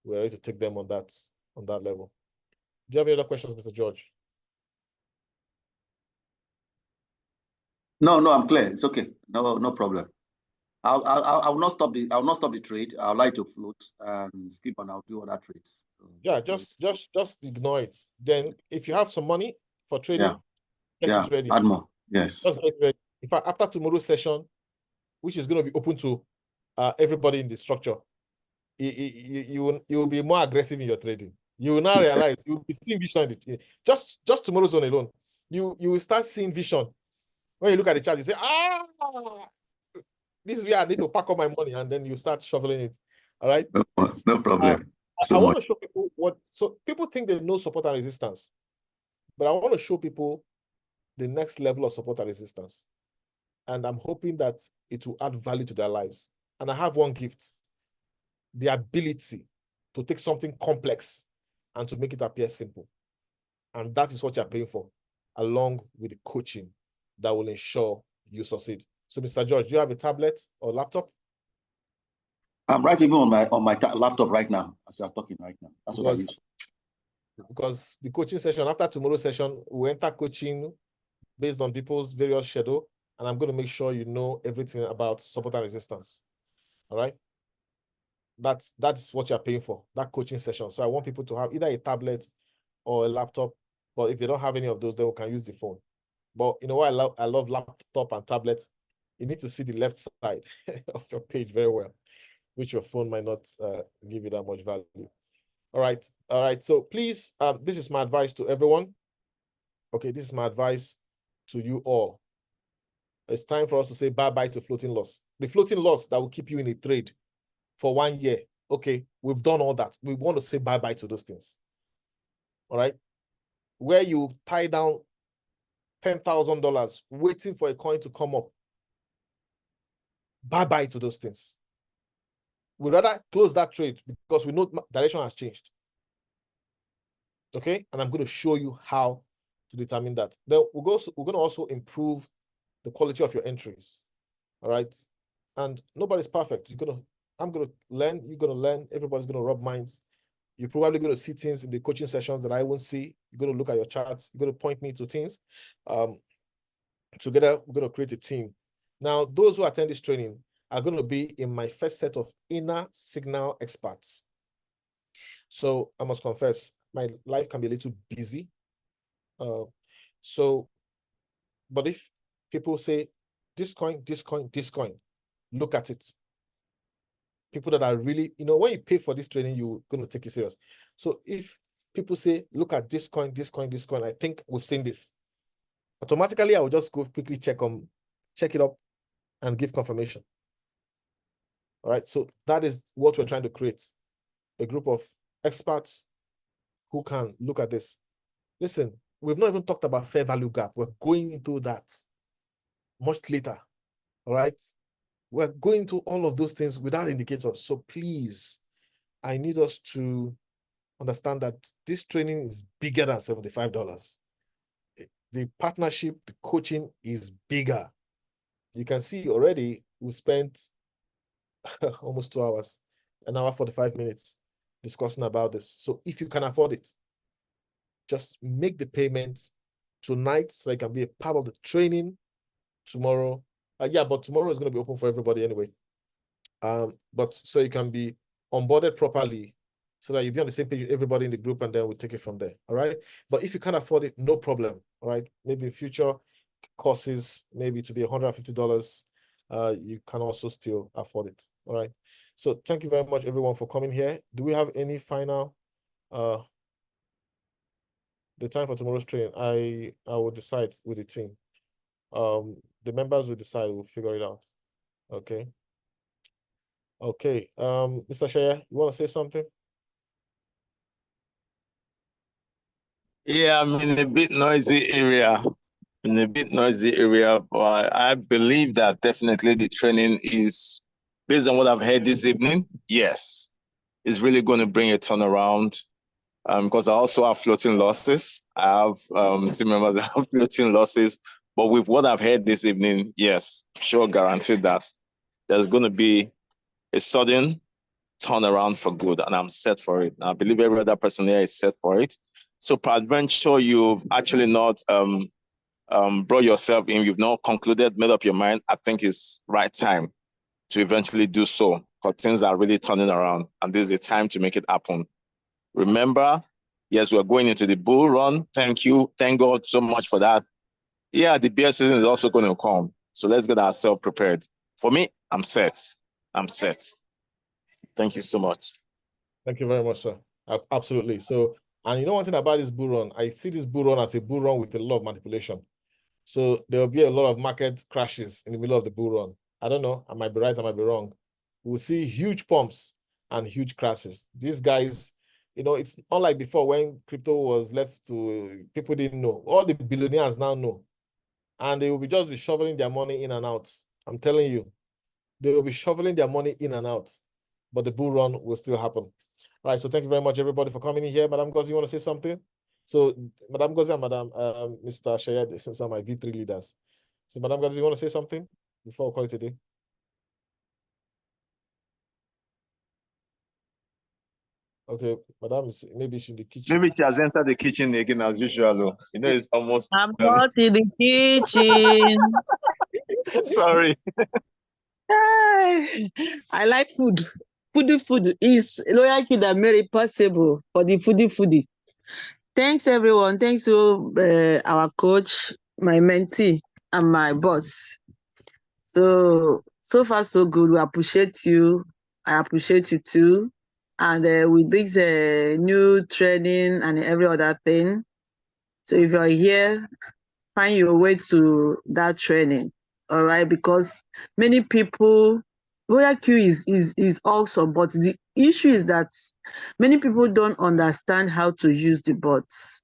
we're ready to take them on that level. Do you have any other questions, Mr. George? No, I'm clear. It's okay. No problem. I will not stop the trade. I would like to float and skip, and I'll do other trades. So yeah, just ignore it. Then if you have some money for trading, get it ready. Add more. Yes. Just get ready. In fact, after tomorrow's session, which is going to be open to everybody in the structure, you will be more aggressive in your trading. You will now realize you will be seeing vision. Just tomorrow's one alone, you will start seeing vision. When you look at the chart, you say, this is where I need to pack up my money, and then you start shoveling it. All right. No problem. I want to show people so people think they know support and resistance, but I want to show people the next level of support and resistance. and I'm hoping that it will add value to their lives. And I have one gift, the ability to take something complex and to make it appear simple. And that is what you're paying for, along with the coaching that will ensure you succeed. So, Mr. George, do you have a tablet or laptop? I'm writing on my laptop right now as I'm talking right now. That's what I use. Because the coaching session, after tomorrow's session, we enter coaching based on people's various schedule, and I'm going to make sure you know everything about support and resistance. All right? That's what you're paying for, that coaching session. So I want people to have either a tablet or a laptop, but if they don't have any of those, then we can use the phone. But you know what I love laptop and tablet? You need to see the left side of your page very well, which your phone might not give you that much value. All right. So please, this is my advice to everyone. Okay, this is my advice to you all. It's time for us to say bye-bye to floating loss. The floating loss that will keep you in a trade for 1 year. Okay, we've done all that. We want to say bye-bye to those things. All right? Where you tie down $10,000 waiting for a coin to come up. Bye-bye to those things. We'd rather close that trade because we know direction has changed. Okay? And I'm going to show you how to determine that. Then we're going to also improve the quality of your entries. All right? And nobody's perfect. I'm going to learn. You're going to learn. Everybody's going to rub minds. You're probably going to see things in the coaching sessions that I won't see. You're going to look at your charts. You're going to point me to things. Together, we're going to create a team. Now, those who attend this training are going to be in my first set of inner signal experts. So I must confess, my life can be a little busy. But if people say, this coin, look at it. People that are really, when you pay for this training, you're going to take it serious. So if people say, look at this coin, I think we've seen this. Automatically, I will just go quickly check it up and give confirmation. All right. So that is what we're trying to create. A group of experts who can look at this. Listen, we've not even talked about fair value gap. We're going into that much later. All right. We're going to all of those things without indicators. So please, I need us to understand that this training is bigger than $75. The partnership, the coaching is bigger. You can see already we spent almost 2 hours, 1 hour, 45 minutes discussing about this. So if you can afford it, just make the payment tonight so you can be a part of the training tomorrow. But tomorrow is going to be open for everybody anyway. But so you can be onboarded properly so that you'll be on the same page with everybody in the group, and then we'll take it from there. All right. But if you can't afford it, no problem. All right. Maybe in future courses, maybe to be $150, you can also still afford it. All right. So thank you very much, everyone, for coming here. Do we have any final the time for tomorrow's training? I will decide with the team. The members will decide, we'll figure it out. Okay. Mr. Shaya, you want to say something? Yeah, I'm in a bit noisy area. But I believe that definitely the training is, based on what I've heard this evening, yes, it's really going to bring a turnaround. Because I also have floating losses. I have team members that have floating losses. But with what I've heard this evening, yes, sure, guaranteed that there's going to be a sudden turnaround for good, and I'm set for it. I believe every other person here is set for it. So peradventure, you've actually not brought yourself in, you've not concluded, made up your mind, I think it's right time to eventually do so, because things are really turning around, and this is the time to make it happen. Remember, yes, we're going into the bull run. Thank you. Thank God so much for that. Yeah, the bear season is also going to come. So let's get ourselves prepared. For me, I'm set. Thank you so much. Thank you very much, sir. Absolutely. So, and you know one thing about this bull run, I see this bull run as a bull run with a lot of manipulation. So there will be a lot of market crashes in the middle of the bull run. I don't know. I might be right. I might be wrong. We'll see huge pumps and huge crashes. These guys, it's unlike before when crypto was left to people didn't know. All the billionaires now know. and they will just be shoveling their money in and out. I'm telling you, they will be shoveling their money in and out, but the bull run will still happen. All right, so thank you very much, everybody, for coming in here. Madam Gozi, you want to say something? So, Madam Gozi and Madam Mr. Shayad, since are my V3 leaders. So, Madam Gozi, you want to say something before we call it a day? Okay, Madam, maybe she's in the kitchen. Maybe she has entered the kitchen again as usual. You know, it's almost. I'm not in the kitchen. Sorry. I like food. Food is RoyalQ that made it possible for the foodie. Thanks, everyone. Thanks to our coach, my mentee, and my boss. So far, so good. We appreciate you. I appreciate you too. And with this new training and every other thing, so if you're here, find your way to that training, all right? Because many people, RoyalQ is awesome, but the issue is that many people don't understand how to use the bots.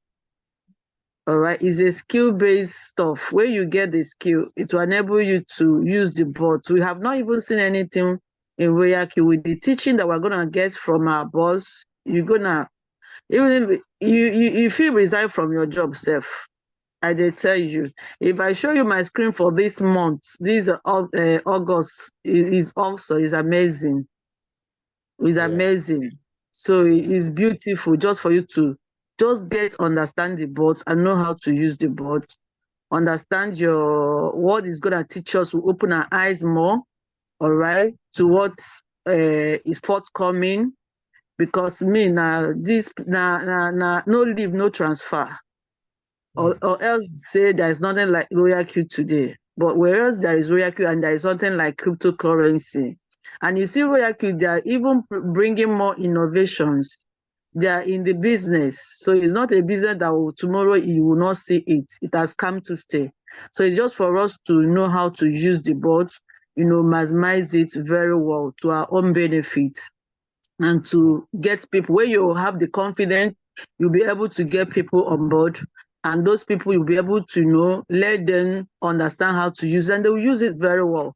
All right, it's a skill-based stuff. Where you get the skill, it will enable you to use the bot. We have not even seen anything in RoyalQ with the teaching that we're gonna get from our boss. You're gonna, even if you feel resigned from your job, self. I did tell you, if I show you my screen for this month, this August is also is amazing. It's amazing. So it's beautiful just for you to just understand the board and know how to use the board. Understand what is going to teach us will open our eyes more, all right, to what is forthcoming. Because me now, no leave, no transfer. Or else say there is nothing like RoyalQ today. But whereas there is RoyalQ and there is something like cryptocurrency. And you see RoyalQ, they are even bringing more innovations. They are in the business. So it's not a business that tomorrow you will not see it. It has come to stay. So it's just for us to know how to use the board, maximize it very well to our own benefit. And to get people, where you have the confidence, you'll be able to get people on board. And those people you'll be able to let them understand how to use it, and they will use it very well.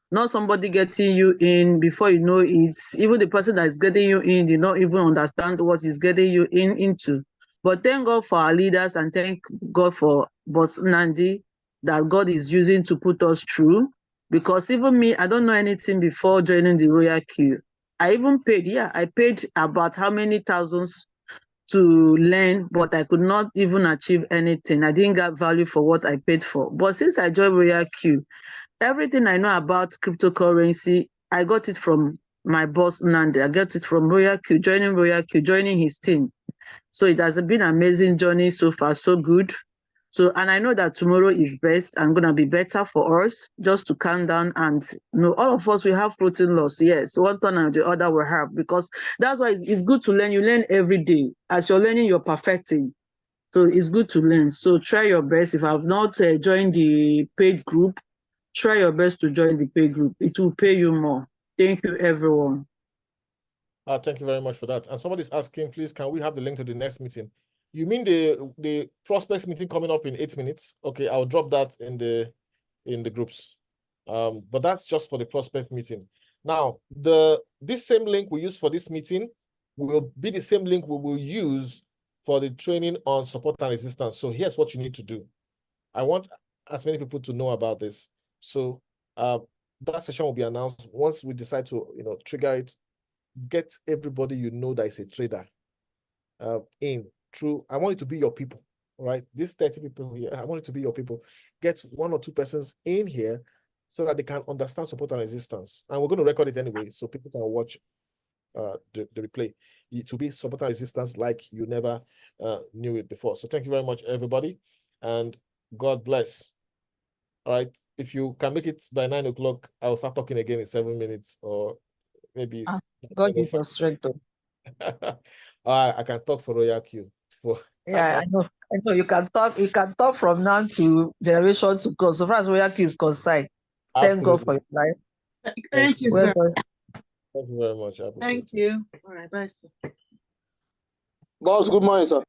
Not somebody getting you in before you know it. Even the person that is getting you in did not even understand what is getting you into. But thank God for our leaders and thank God for Boss Nandi that God is using to put us through. Because even me, I don't know anything before joining the RoyalQ. I even paid, I paid about how many thousands to learn, but I could not even achieve anything. I didn't get value for what I paid for. But since I joined RoyalQ, everything I know about cryptocurrency, I got it from my boss, Nandi. I got it from RoyalQ, joining his team. So it has been an amazing journey so far, so good. So, and I know that tomorrow is best and going to be better for us, just to calm down and, all of us will have protein loss. Yes, one thing or the other will have, because that's why it's good to learn. You learn every day. As you're learning, you're perfecting. So it's good to learn. So try your best. If I've not joined the paid group, try your best to join the paid group. It will pay you more. Thank you, everyone. Thank you very much for that. And somebody's asking, please, can we have the link to the next meeting? You mean the prospects meeting coming up in 8 minutes? Okay, I'll drop that in the groups. But that's just for the prospect meeting. Now, this same link we use for this meeting will be the same link we will use for the training on support and resistance. So here's what you need to do. I want as many people to know about this. So that session will be announced once we decide to trigger it. Get everybody that is a trader in through. I want it to be your people, right? These 30 people here, I want it to be your people. Get 1 or 2 persons in here so that they can understand support and resistance. And we're going to record it anyway, so people can watch the replay. It will be support and resistance like you never knew it before. So thank you very much, everybody, and God bless. All right. If you can make it by 9 o'clock, I'll start talking again in 7 minutes, or maybe. God is your strength. I can talk for RoyalQ. I know. You can talk from now to generation to go. So far as RoyalQ is concerned. Thank God for your life. Thank you, sir. Thank you very much. Thank you. All right, bye, sir. Boss, good morning, sir.